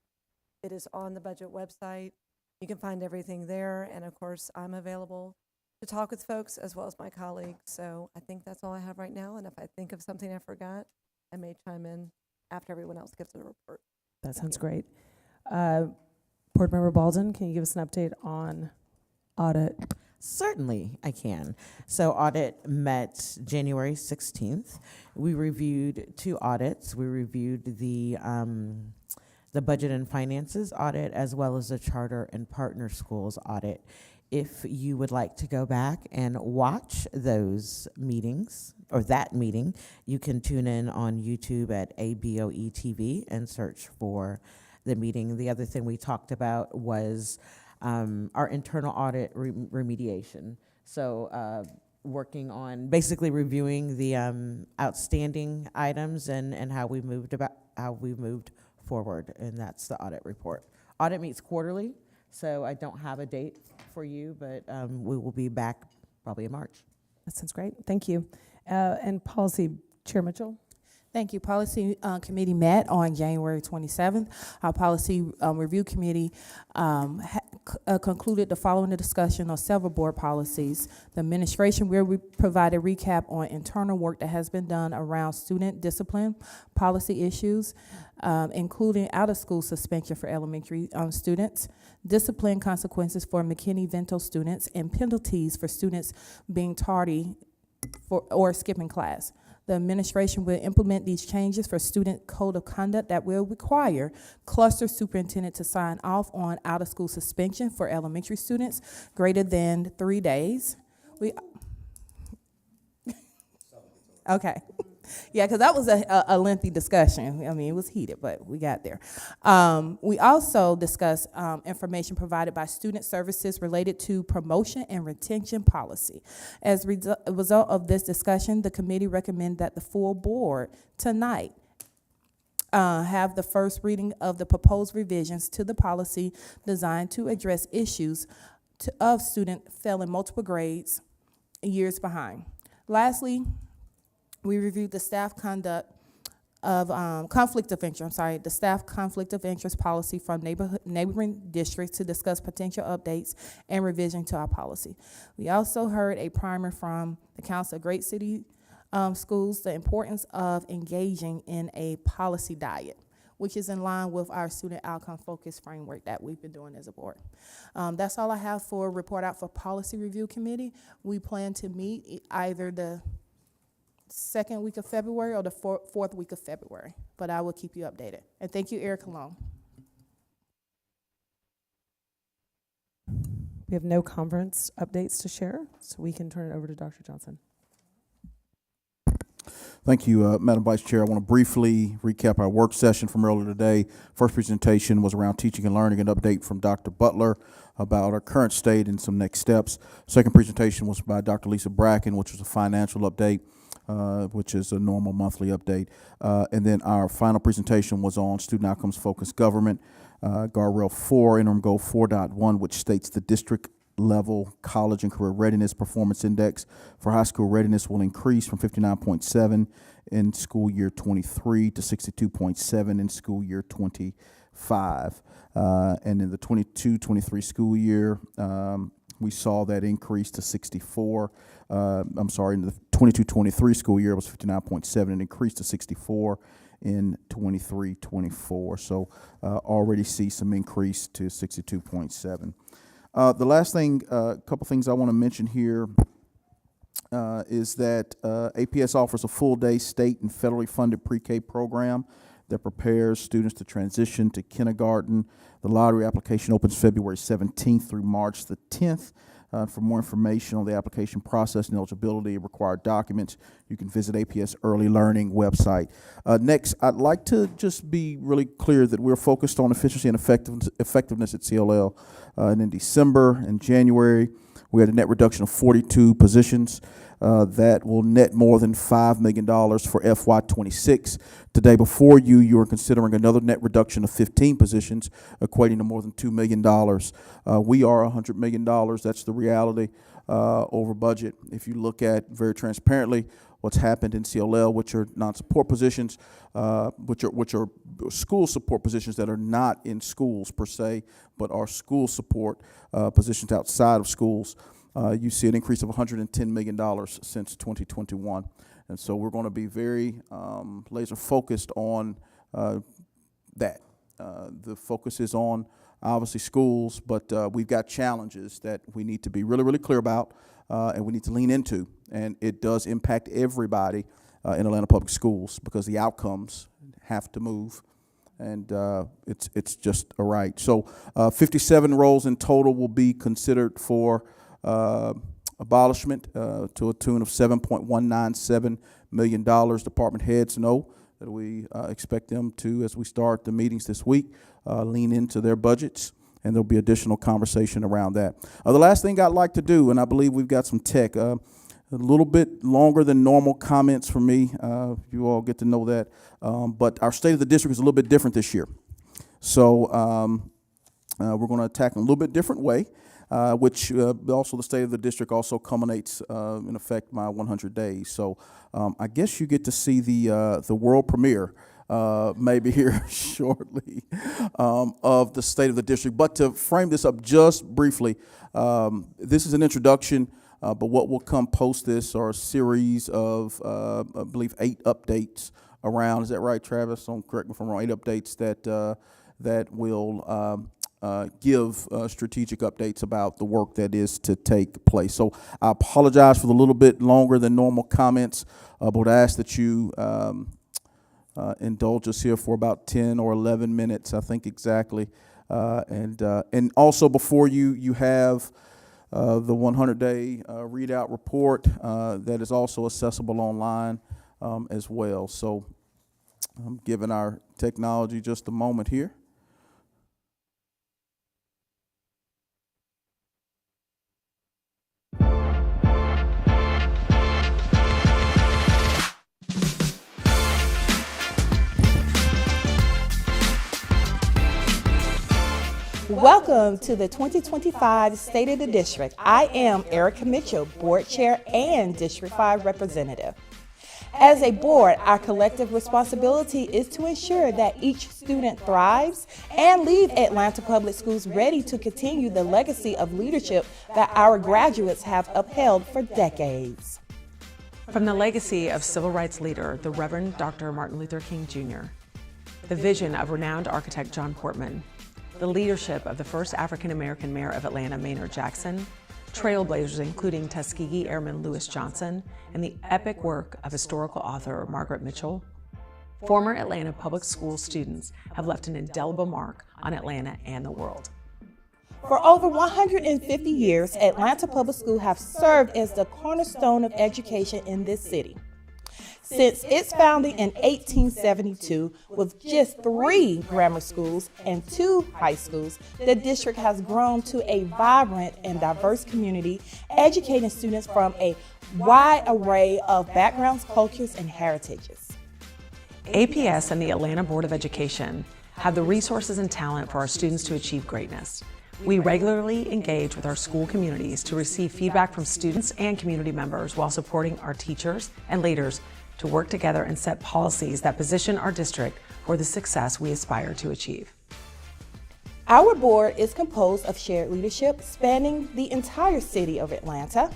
it is on the budget website. You can find everything there. And of course, I'm available to talk with folks as well as my colleagues. So I think that's all I have right now. And if I think of something I forgot, I may chime in after everyone else gives their report. That sounds great. Board Member Baldwin, can you give us an update on audit? Certainly, I can. So audit met January 16th. We reviewed 2 audits. We reviewed the budget and finances audit as well as the charter and partner schools audit. If you would like to go back and watch those meetings or that meeting, you can tune in on YouTube at ABOE TV and search for the meeting. The other thing we talked about was our internal audit remediation. So working on basically reviewing the outstanding items and how we moved forward, and that's the audit report. Audit meets quarterly, so I don't have a date for you, but we will be back probably in March. That sounds great. Thank you. And Policy, Chair Mitchell. Thank you. Policy Committee met on January 27th. Our Policy Review Committee concluded the following discussion on several board policies. The administration will provide a recap on internal work that has been done around student discipline, policy issues, including out-of-school suspension for elementary students, discipline consequences for McKinney-Vento students, and penalties for students being tardy or skipping class. The administration will implement these changes for student code of conduct that will require cluster superintendent to sign off on out-of-school suspension for elementary students greater than 3 days. Okay. Yeah, because that was a lengthy discussion. I mean, it was heated, but we got there. We also discussed information provided by student services related to promotion and retention policy. As a result of this discussion, the committee recommended that the full board tonight have the first reading of the proposed revisions to the policy designed to address issues of student failing multiple grades years behind. Lastly, we reviewed the staff conduct of conflict of interest, the staff conflict of interest policy from neighboring districts to discuss potential updates and revision to our policy. We also heard a primer from the Council of Great City Schools, the importance of engaging in a policy diet, which is in line with our student outcome focused framework that we've been doing as a board. That's all I have for report out for Policy Review Committee. We plan to meet either the second week of February or the fourth week of February, but I will keep you updated. And thank you, Erica Long. We have no conference updates to share, so we can turn it over to Dr. Johnson. Thank you, Madam Vice Chair. I want to briefly recap our work session from earlier today. First presentation was around teaching and learning, an update from Dr. Butler about our current state and some next steps. Second presentation was by Dr. Lisa Bracken, which was a financial update, which is a normal monthly update. And then our final presentation was on student outcomes focused government, Guardrail 4, interim goal 4.1, which states the district level college and career readiness performance index for high school readiness will increase from 59.7 in school year 23 to 62.7 in school year 25. And in the 22-23 school year, we saw that increase to 64. In the 22-23 school year, it was 59.7 and increased to 64 in 23-24. So already see some increase to 62.7. The last thing, a couple things I want to mention here is that APS offers a full-day state and federally funded pre-K program that prepares students to transition to kindergarten. The lottery application opens February 17th through March the 10th. For more information on the application process and eligibility of required documents, you can visit APS Early Learning website. Next, I'd like to just be really clear that we're focused on efficiency and effectiveness at CLL. And in December and January, we had a net reduction of 42 positions. That will net more than $5 million for FY26. Today before you are considering another net reduction of 15 positions, equating to more than $2 million. We are $100 million. That's the reality over budget. If you look at very transparently what's happened in CLL, which are non-support positions, which are school support positions that are not in schools per se, but are school support positions outside of schools. You see an increase of $110 million since 2021. And so we're going to be very laser focused on that. The focus is on obviously schools, but we've got challenges that we need to be really, really clear about and we need to lean into. And it does impact everybody in Atlanta Public Schools because the outcomes have to move. And it's just a right. So 57 roles in total will be considered for abolishment to a tune of $7.197 million. Department heads know that we expect them to, as we start the meetings this week, lean into their budgets, and there'll be additional conversation around that. The last thing I'd like to do, and I believe we've got some tech, a little bit longer than normal comments from me. You all get to know that. But our State of the District is a little bit different this year. So we're going to attack in a little bit different way. Which also the State of the District also culminates, in effect, my 100 days. So I guess you get to see the world premiere maybe here shortly of the State of the District. But to frame this up just briefly, this is an introduction, but what will come post this are a series of, I believe, 8 updates around. Is that right, Travis? Don't correct me if I'm wrong. 8 updates that will give strategic updates about the work that is to take place. So I apologize for the little bit longer than normal comments, but I ask that you indulge us here for about 10 or 11 minutes, I think exactly. And also before you have the 100-day readout report that is also accessible online as well. So I'm giving our technology just a moment here. Welcome to the 2025 State of the District. I am Erica Mitchell, Board Chair and District 5 Representative. As a board, our collective responsibility is to ensure that each student thrives and leave Atlanta Public Schools ready to continue the legacy of leadership that our graduates have upheld for decades. From the legacy of civil rights leader, the Reverend Dr. Martin Luther King Jr., the vision of renowned architect John Portman, the leadership of the first African-American mayor of Atlanta, Maynard Jackson, trailblazers including Tuskegee Airman Lewis Johnson, and the epic work of historical author Margaret Mitchell, former Atlanta Public School students have left an indelible mark on Atlanta and the world. For over 150 years, Atlanta Public Schools have served as the cornerstone of education in this city. Since its founding in 1872, with just 3 grammar schools and 2 high schools, the district has grown to a vibrant and diverse community, educating students from a wide array of backgrounds, cultures, and heritages. APS and the Atlanta Board of Education have the resources and talent for our students to achieve greatness. We regularly engage with our school communities to receive feedback from students and community members while supporting our teachers and leaders to work together and set policies that position our district for the success we aspire to achieve. Our board is composed of shared leadership spanning the entire city of Atlanta.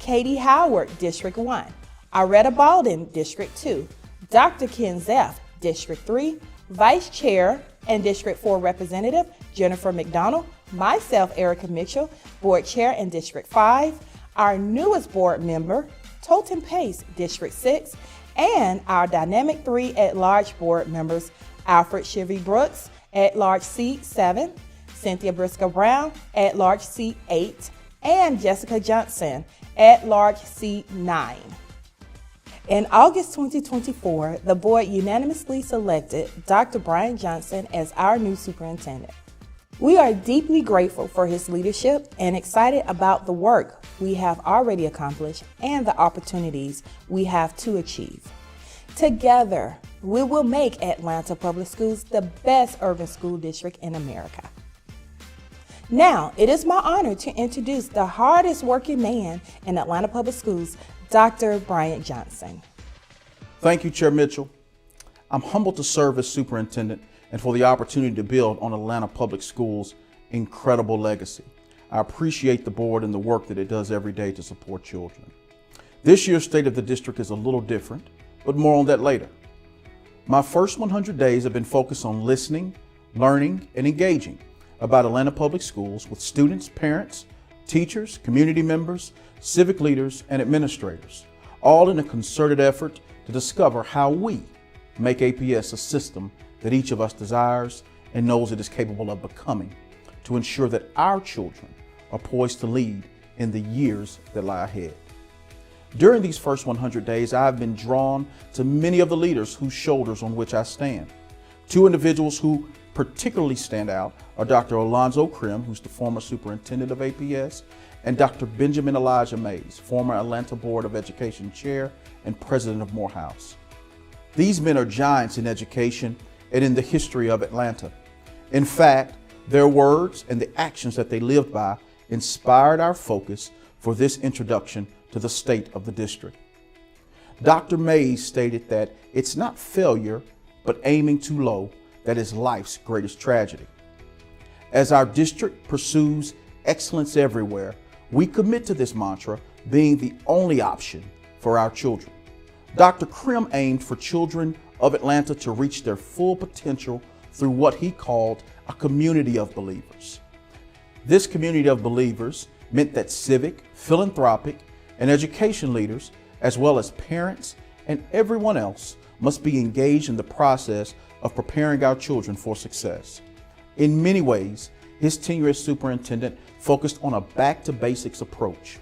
Katie Howard, District 1, Aretta Baldwin, District 2, Dr. Ken Zeff, District 3, Vice Chair and District 4 Representative Jennifer McDonald, myself, Erica Mitchell, Board Chair in District 5, our newest board member, Totem Pace, District 6, and our dynamic 3 at-large board members, Alfred Chivy Brooks, at-large seat 7, Cynthia Briscoe Brown, at-large seat 8, and Jessica Johnson, at-large seat 9. In August 2024, the board unanimously selected Dr. Brian Johnson as our new superintendent. We are deeply grateful for his leadership and excited about the work we have already accomplished and the opportunities we have to achieve. Together, we will make Atlanta Public Schools the best urban school district in America. Now, it is my honor to introduce the hardest working man in Atlanta Public Schools, Dr. Brian Johnson. Thank you, Chair Mitchell. I'm humbled to serve as superintendent and for the opportunity to build on Atlanta Public Schools' incredible legacy. I appreciate the board and the work that it does every day to support children. This year's State of the District is a little different, but more on that later. My first 100 days have been focused on listening, learning, and engaging about Atlanta Public Schools with students, parents, teachers, community members, civic leaders, and administrators, all in a concerted effort to discover how we make APS a system that each of us desires and knows it is capable of becoming, to ensure that our children are poised to lead in the years that lie ahead. During these first 100 days, I've been drawn to many of the leaders whose shoulders on which I stand. 2 individuals who particularly stand out are Dr. Alonzo Krim, who's the former superintendent of APS, and Dr. Benjamin Elijah Mays, former Atlanta Board of Education chair and president of Morehouse. These men are giants in education and in the history of Atlanta. In fact, their words and the actions that they lived by inspired our focus for this introduction to the state of the district. Dr. Mays stated that it's not failure, but aiming too low that is life's greatest tragedy. As our district pursues excellence everywhere, we commit to this mantra being the only option for our children. Dr. Krim aimed for children of Atlanta to reach their full potential through what he called a community of believers. This community of believers meant that civic, philanthropic, and education leaders, as well as parents and everyone else, must be engaged in the process of preparing our children for success. In many ways, his tenure as superintendent focused on a back-to-basics approach.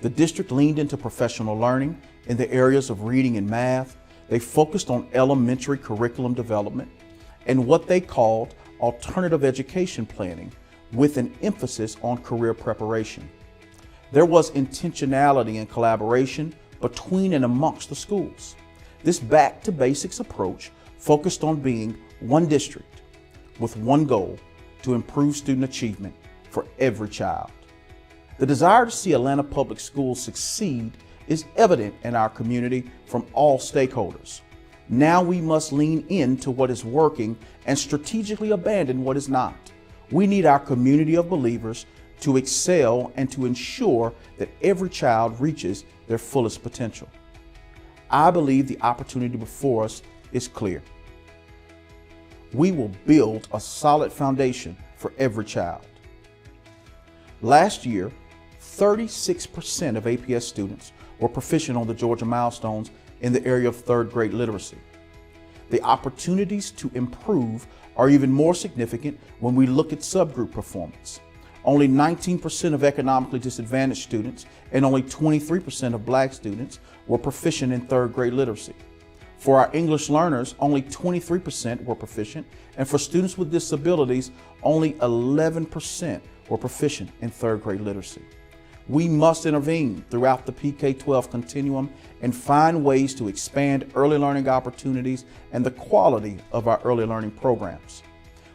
The district leaned into professional learning in the areas of reading and math. They focused on elementary curriculum development and what they called alternative education planning, with an emphasis on career preparation. There was intentionality and collaboration between and amongst the schools. This back-to-basics approach focused on being one district with one goal: to improve student achievement for every child. The desire to see Atlanta Public Schools succeed is evident in our community from all stakeholders. Now we must lean into what is working and strategically abandon what is not. We need our community of believers to excel and to ensure that every child reaches their fullest potential. I believe the opportunity before us is clear. We will build a solid foundation for every child. Last year, 36% of APS students were proficient on the Georgia milestones in the area of 3rd grade literacy. The opportunities to improve are even more significant when we look at subgroup performance. only 19% of economically disadvantaged students and only 23% of black students were proficient in third grade literacy. For our English learners, only 23% were proficient, and for students with disabilities, only 11% were proficient in third grade literacy. We must intervene throughout the PK-12 continuum and find ways to expand early learning opportunities and the quality of our early learning programs.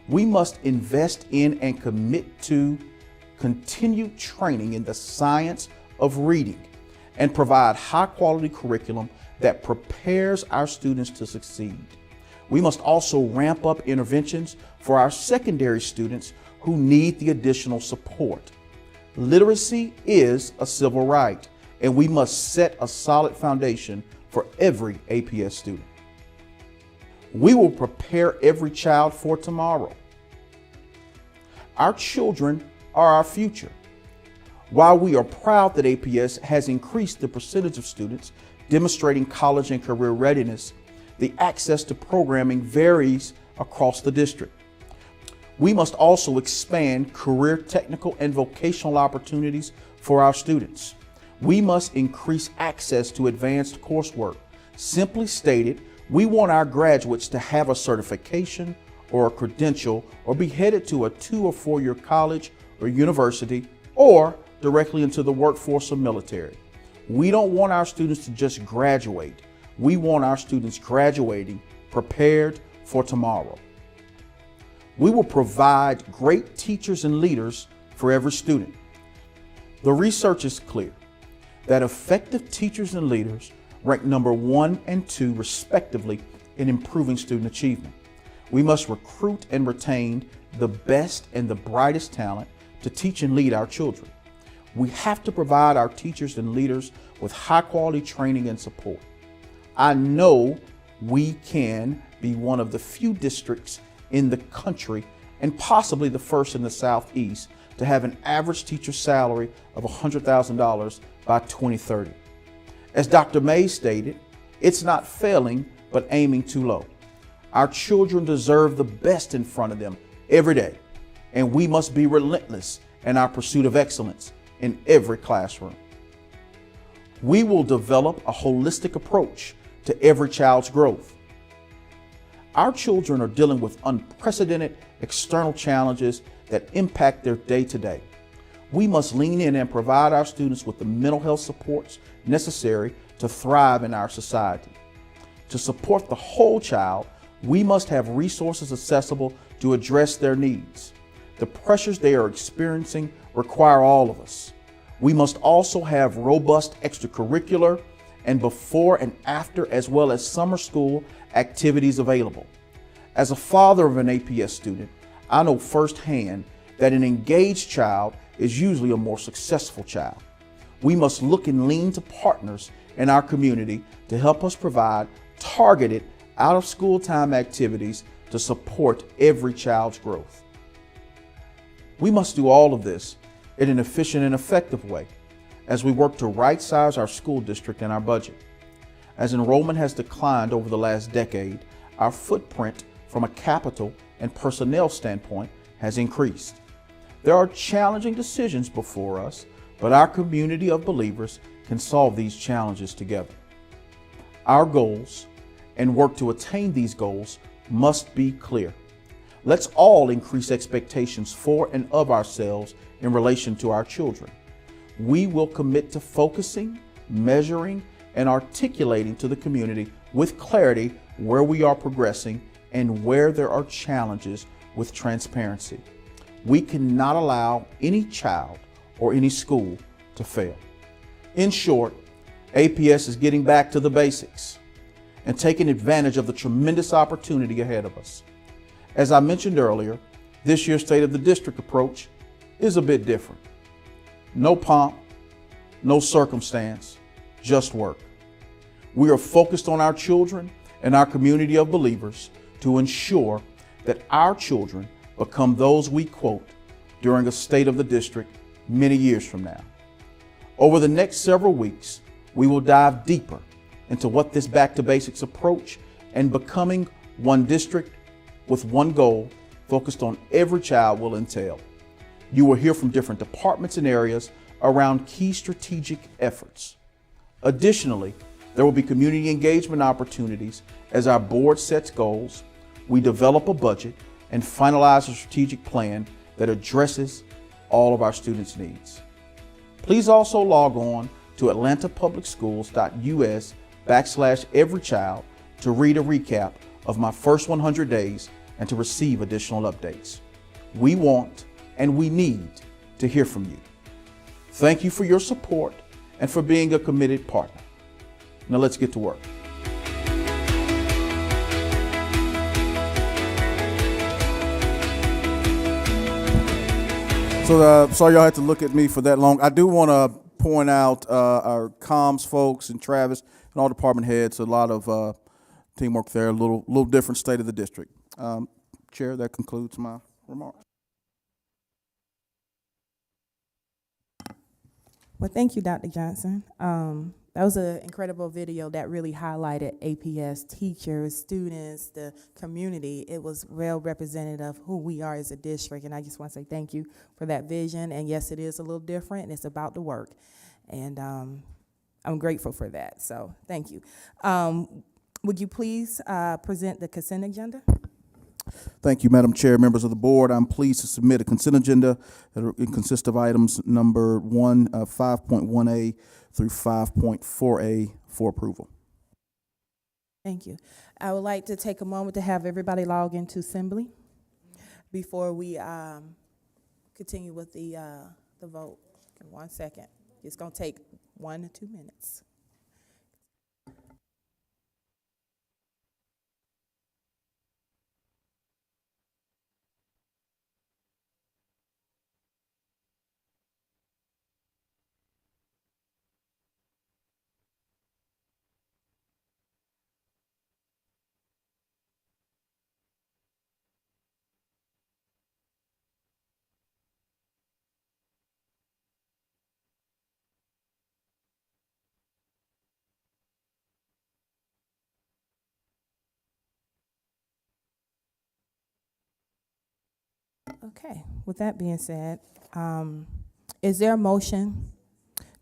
We must invest in and commit to continued training in the science of reading and provide high-quality curriculum that prepares our students to succeed. We must also ramp up interventions for our secondary students who need the additional support. Literacy is a civil right, and we must set a solid foundation for every APS student. We will prepare every child for tomorrow. Our children are our future. While we are proud that APS has increased the percentage of students demonstrating college and career readiness, the access to programming varies across the district. We must also expand career, technical, and vocational opportunities for our students. We must increase access to advanced coursework. Simply stated, we want our graduates to have a certification or a credential or be headed to a 2 or 4 year college or university or directly into the workforce or military. We don't want our students to just graduate. We want our students graduating prepared for tomorrow. We will provide great teachers and leaders for every student. The research is clear that effective teachers and leaders rank number 1 and 2 respectively in improving student achievement. We must recruit and retain the best and the brightest talent to teach and lead our children. We have to provide our teachers and leaders with high quality training and support. I know we can be one of the few districts in the country and possibly the first in the Southeast to have an average teacher salary of $100,000 by 2030. As Dr. May stated, it's not failing, but aiming too low. Our children deserve the best in front of them every day, and we must be relentless in our pursuit of excellence in every classroom. We will develop a holistic approach to every child's growth. Our children are dealing with unprecedented external challenges that impact their day-to-day. We must lean in and provide our students with the mental health supports necessary to thrive in our society. To support the whole child, we must have resources accessible to address their needs. The pressures they are experiencing require all of us. We must also have robust extracurricular and before and after as well as summer school activities available. As a father of an APS student, I know firsthand that an engaged child is usually a more successful child. We must look and lean to partners in our community to help us provide targeted out-of-school time activities to support every child's growth. We must do all of this in an efficient and effective way as we work to right-size our school district and our budget. As enrollment has declined over the last decade, our footprint from a capital and personnel standpoint has increased. There are challenging decisions before us, but our community of believers can solve these challenges together. Our goals and work to attain these goals must be clear. Let's all increase expectations for and of ourselves in relation to our children. We will commit to focusing, measuring, and articulating to the community with clarity where we are progressing and where there are challenges with transparency. We cannot allow any child or any school to fail. In short, APS is getting back to the basics and taking advantage of the tremendous opportunity ahead of us. As I mentioned earlier, this year's State of the District approach is a bit different. No pomp, no circumstance, just work. We are focused on our children and our community of believers to ensure that our children become those we quote during a State of the District many years from now. Over the next several weeks, we will dive deeper into what this back to basics approach and becoming one district with one goal focused on every child will entail. You will hear from different departments and areas around key strategic efforts. Additionally, there will be community engagement opportunities as our board sets goals, we develop a budget, and finalize a strategic plan that addresses all of our students' needs. Please also log on to atlantapublicschools.us/everychild to read a recap of my first 100 days and to receive additional updates. We want and we need to hear from you. Thank you for your support and for being a committed partner. Now let's get to work. So sorry y'all had to look at me for that long. I do want to point out our comms folks and Travis and all department heads, a lot of teamwork there, a little different state of the district. Chair, that concludes my remarks. Well, thank you, Dr. Johnson. That was an incredible video that really highlighted APS teachers, students, the community. It was well representative of who we are as a district, and I just want to say thank you for that vision. And yes, it is a little different, and it's about the work. And I'm grateful for that, so thank you. Would you please present the consent agenda? Thank you, Madam Chair, members of the board. I'm pleased to submit a consent agenda that consists of items number 5.1A through 5.4A for approval. Thank you. I would like to take a moment to have everybody log into Assembly before we continue with the vote. In 1 second. It's going to take 1 to 2 minutes. Okay, with that being said, is there a motion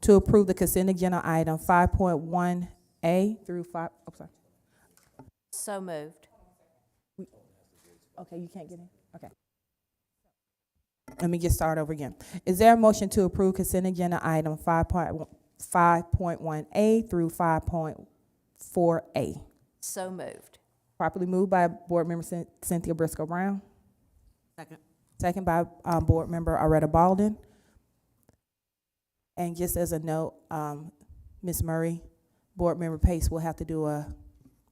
to approve the consent agenda item 5.1A through 5, oh, sorry. So moved. Okay, you can't get in? Okay. Let me just start over again. Is there a motion to approve consent agenda item 5.1A through 5.4A? So moved. Properly moved by Board Member Cynthia Briscoe Brown. Second. Second by Board Member Aretta Baldwin. And just as a note, Ms. Murray, Board Member Pace will have to do a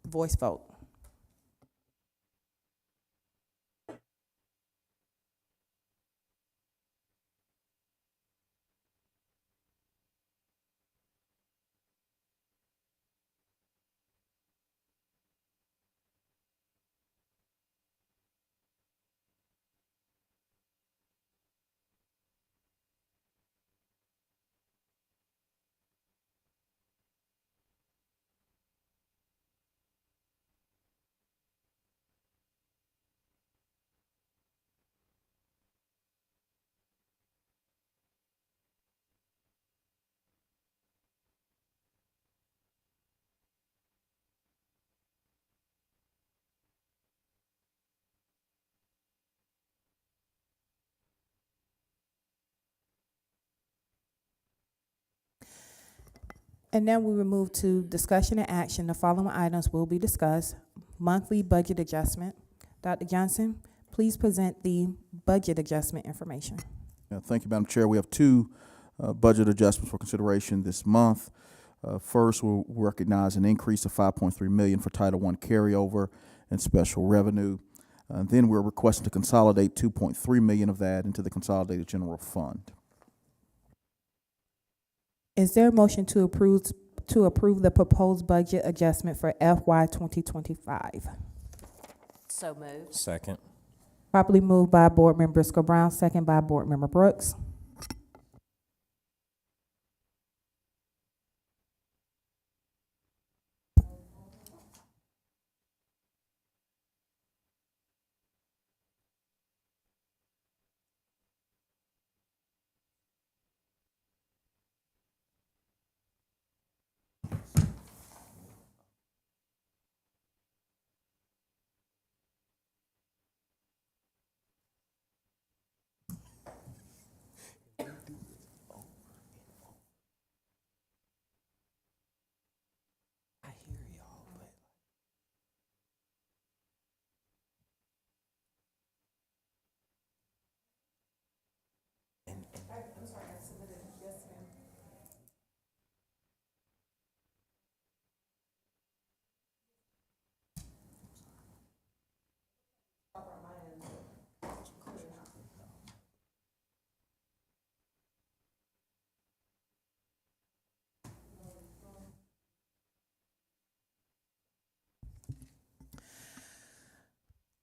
voice vote. And now we will move to discussion and action. The following items will be discussed. Monthly budget adjustment. Dr. Johnson, please present the budget adjustment information. Yeah, thank you, Madam Chair. We have two budget adjustments for consideration this month. First, we'll recognize an increase of $5.3 million for Title I carryover and special revenue. Then we're requesting to consolidate $2.3 million of that into the consolidated general fund. Is there a motion to approve the proposed budget adjustment for FY 2025? So moved. Second. Properly moved by Board Member Briscoe Brown, second by Board Member Brooks.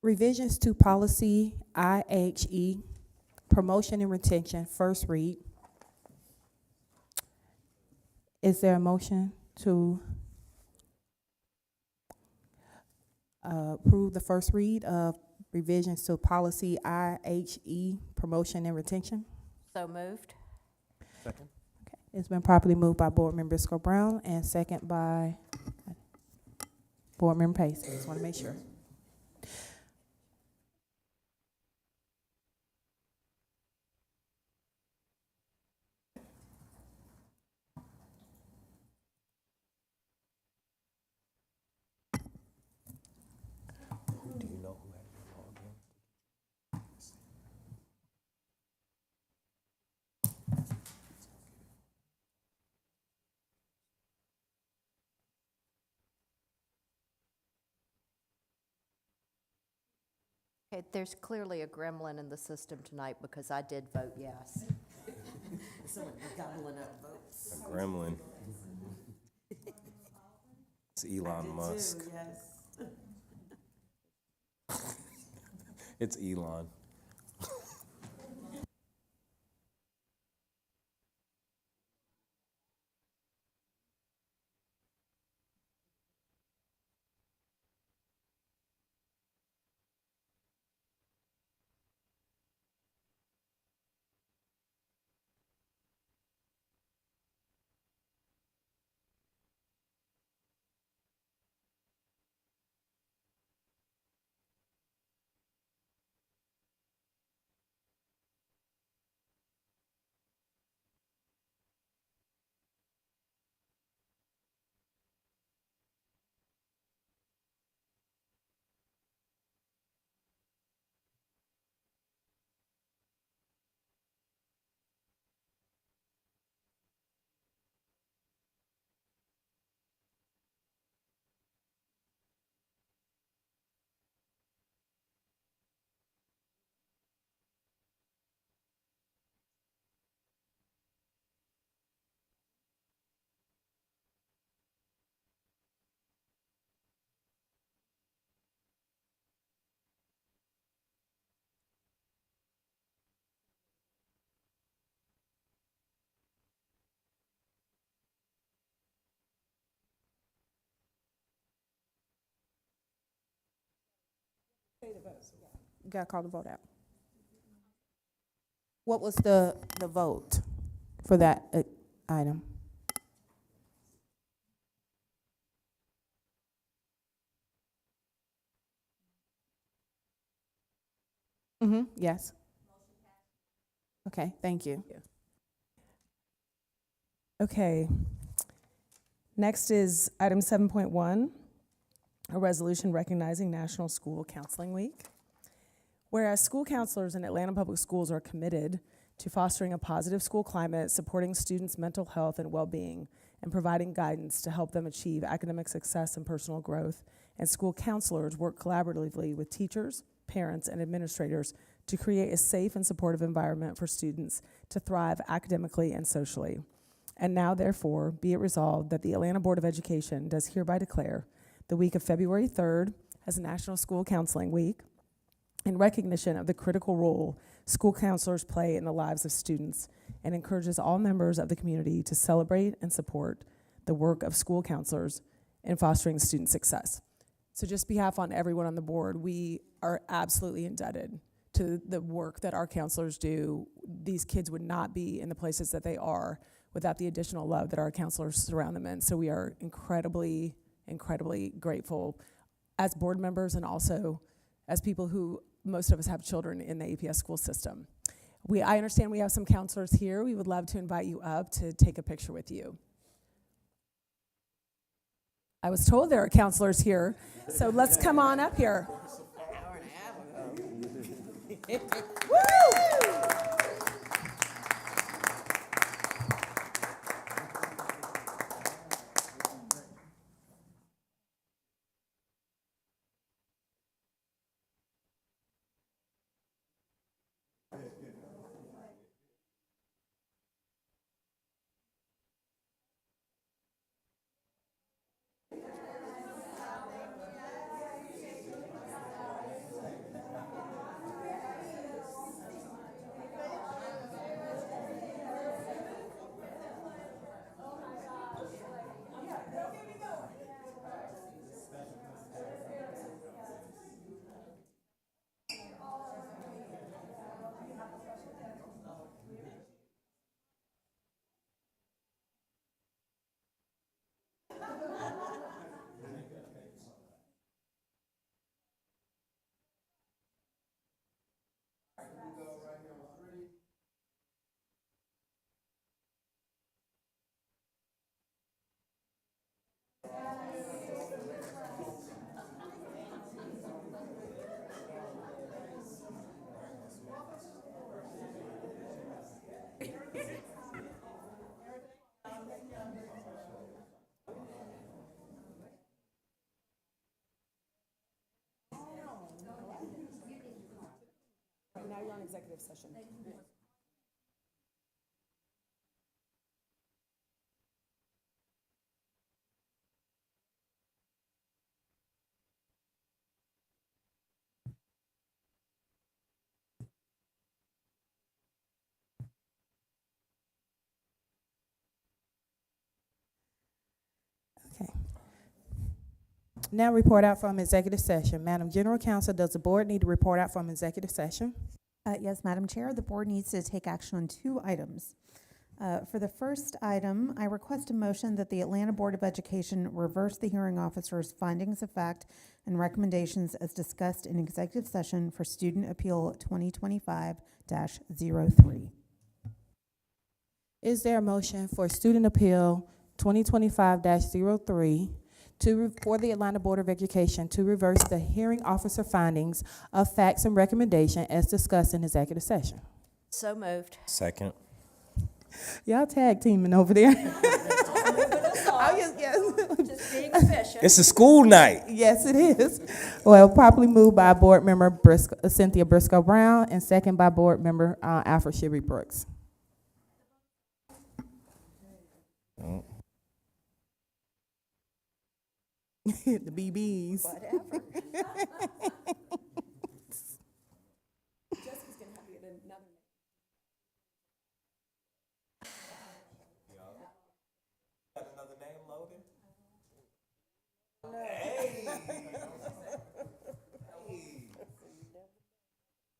Revisions to policy IHE, promotion and retention, first read. Is there a motion to approve the first read of revisions to policy IHE, promotion and retention? So moved. Second. It's been properly moved by Board Member Briscoe Brown and second by Board Member Pace. I just want to make sure. Do you know who had your login? Okay, there's clearly a gremlin in the system tonight because I did vote yes. A gremlin. It's Elon Musk. It's Elon. You gotta call the vote out. What was the vote for that item? Mm-hmm, yes. Okay, thank you. Okay. Next is item 7.1, a resolution recognizing National School Counseling Week. Whereas school counselors in Atlanta Public Schools are committed to fostering a positive school climate, supporting students' mental health and well-being, and providing guidance to help them achieve academic success and personal growth, and school counselors work collaboratively with teachers, parents, and administrators to create a safe and supportive environment for students to thrive academically and socially. And now, therefore, be it resolved that the Atlanta Board of Education does hereby declare the week of February 3rd as National School Counseling Week in recognition of the critical role school counselors play in the lives of students, and encourages all members of the community to celebrate and support the work of school counselors in fostering student success. So just behalf on everyone on the board, we are absolutely indebted to the work that our counselors do. These kids would not be in the places that they are without the additional love that our counselors surround them in. So we are incredibly, incredibly grateful as board members and also as people who, most of us have children in the APS school system. I understand we have some counselors here. We would love to invite you up to take a picture with you. I was told there are counselors here, so let's come on up here. now you're on executive session. Okay. Now report out from executive session. Madam General Counsel, does the board need to report out from executive session? Yes, Madam Chair, the board needs to take action on 2 items. For the first item, I request a motion that the Atlanta Board of Education reverse the hearing officer's findings of fact and recommendations as discussed in executive session for Student Appeal 2025-03. Is there a motion for Student Appeal 2025-03 for the Atlanta Board of Education to reverse the hearing officer findings of facts and recommendation as discussed in executive session? So moved. Second. Y'all tag teaming over there. Just being efficient. It's a school night. Yes, it is. Well, properly moved by Board Member Cynthia Briscoe Brown and second by Board Member Alfred Shibby Brooks. The BBs. Whatever. Jessica's gonna have to get another. Got another name loaded?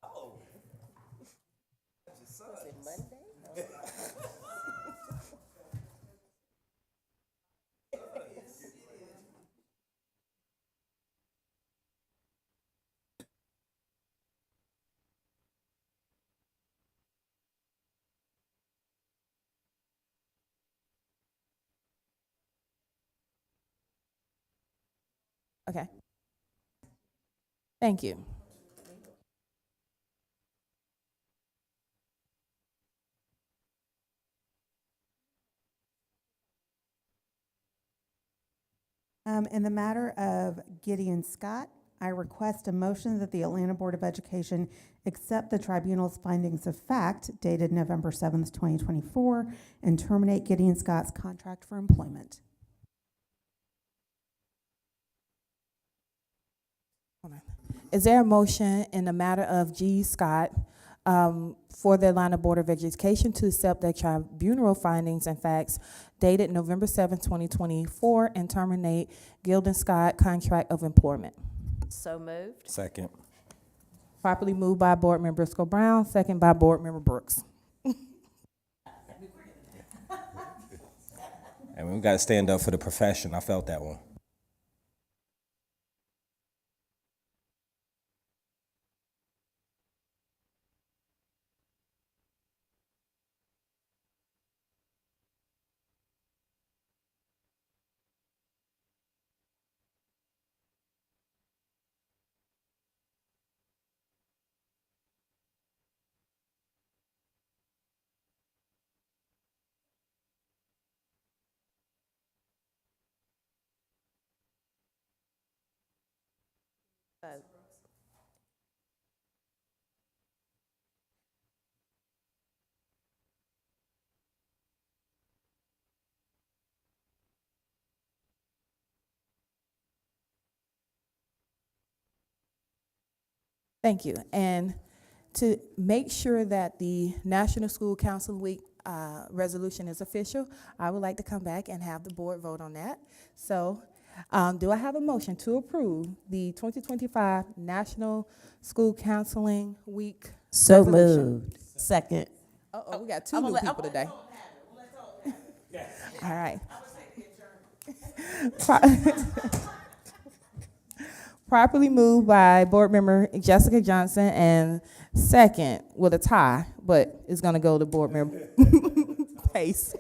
Oh. Was it Monday? Okay. Thank you. In the matter of Gideon Scott, I request a motion that the Atlanta Board of Education accept the tribunal's findings of fact dated November 7th, 2024, and terminate Gideon Scott's contract for employment. Is there a motion in the matter of G. Scott for the Atlanta Board of Education to accept the tribunal findings and facts dated November 7, 2024, and terminate Gilden Scott contract of employment? So moved. Second. Properly moved by Board Member Briscoe Brown, second by Board Member Brooks. And we got to stand up for the profession. I felt that one. Thank you. And to make sure that the National School Council Week resolution is official, I would like to come back and have the board vote on that. So do I have a motion to approve the 2025 National School Counseling Week So resolution? moved. Second. Uh-oh, we got two new people today. All right. Properly moved by Board Member Jessica Johnson and second with a tie, but it's gonna go to Board Member Pace.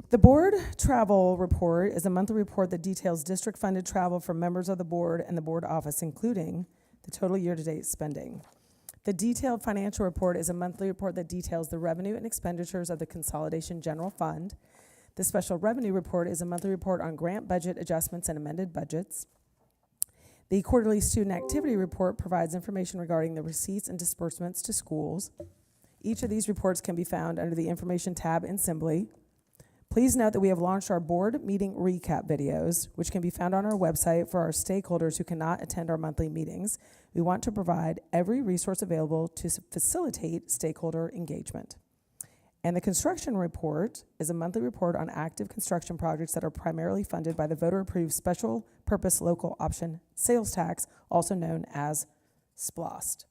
The board travel report is a monthly report that details district-funded travel for members of the board and the board office, including the total year-to-date spending. The detailed financial report is a monthly report that details the revenue and expenditures of the Consolidation General Fund. The special revenue report is a monthly report on grant budget adjustments and amended budgets. The quarterly student activity report provides information regarding the receipts and disbursements to schools. Each of these reports can be found under the Information tab in Assembly. Please note that we have launched our board meeting recap videos, which can be found on our website for our stakeholders who cannot attend our monthly meetings. We want to provide every resource available to facilitate stakeholder engagement. And the construction report is a monthly report on active construction projects that are primarily funded by the voter-approved Special Purpose Local Option Sales Tax, also known as SPLOST.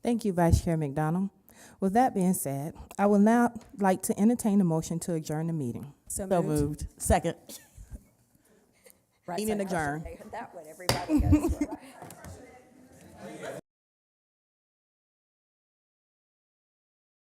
Thank you, Vice Chair McDonald. With that being said, I will now like to entertain a motion to adjourn the meeting. So moved. Second. Meeting adjourned. That one, everybody goes for.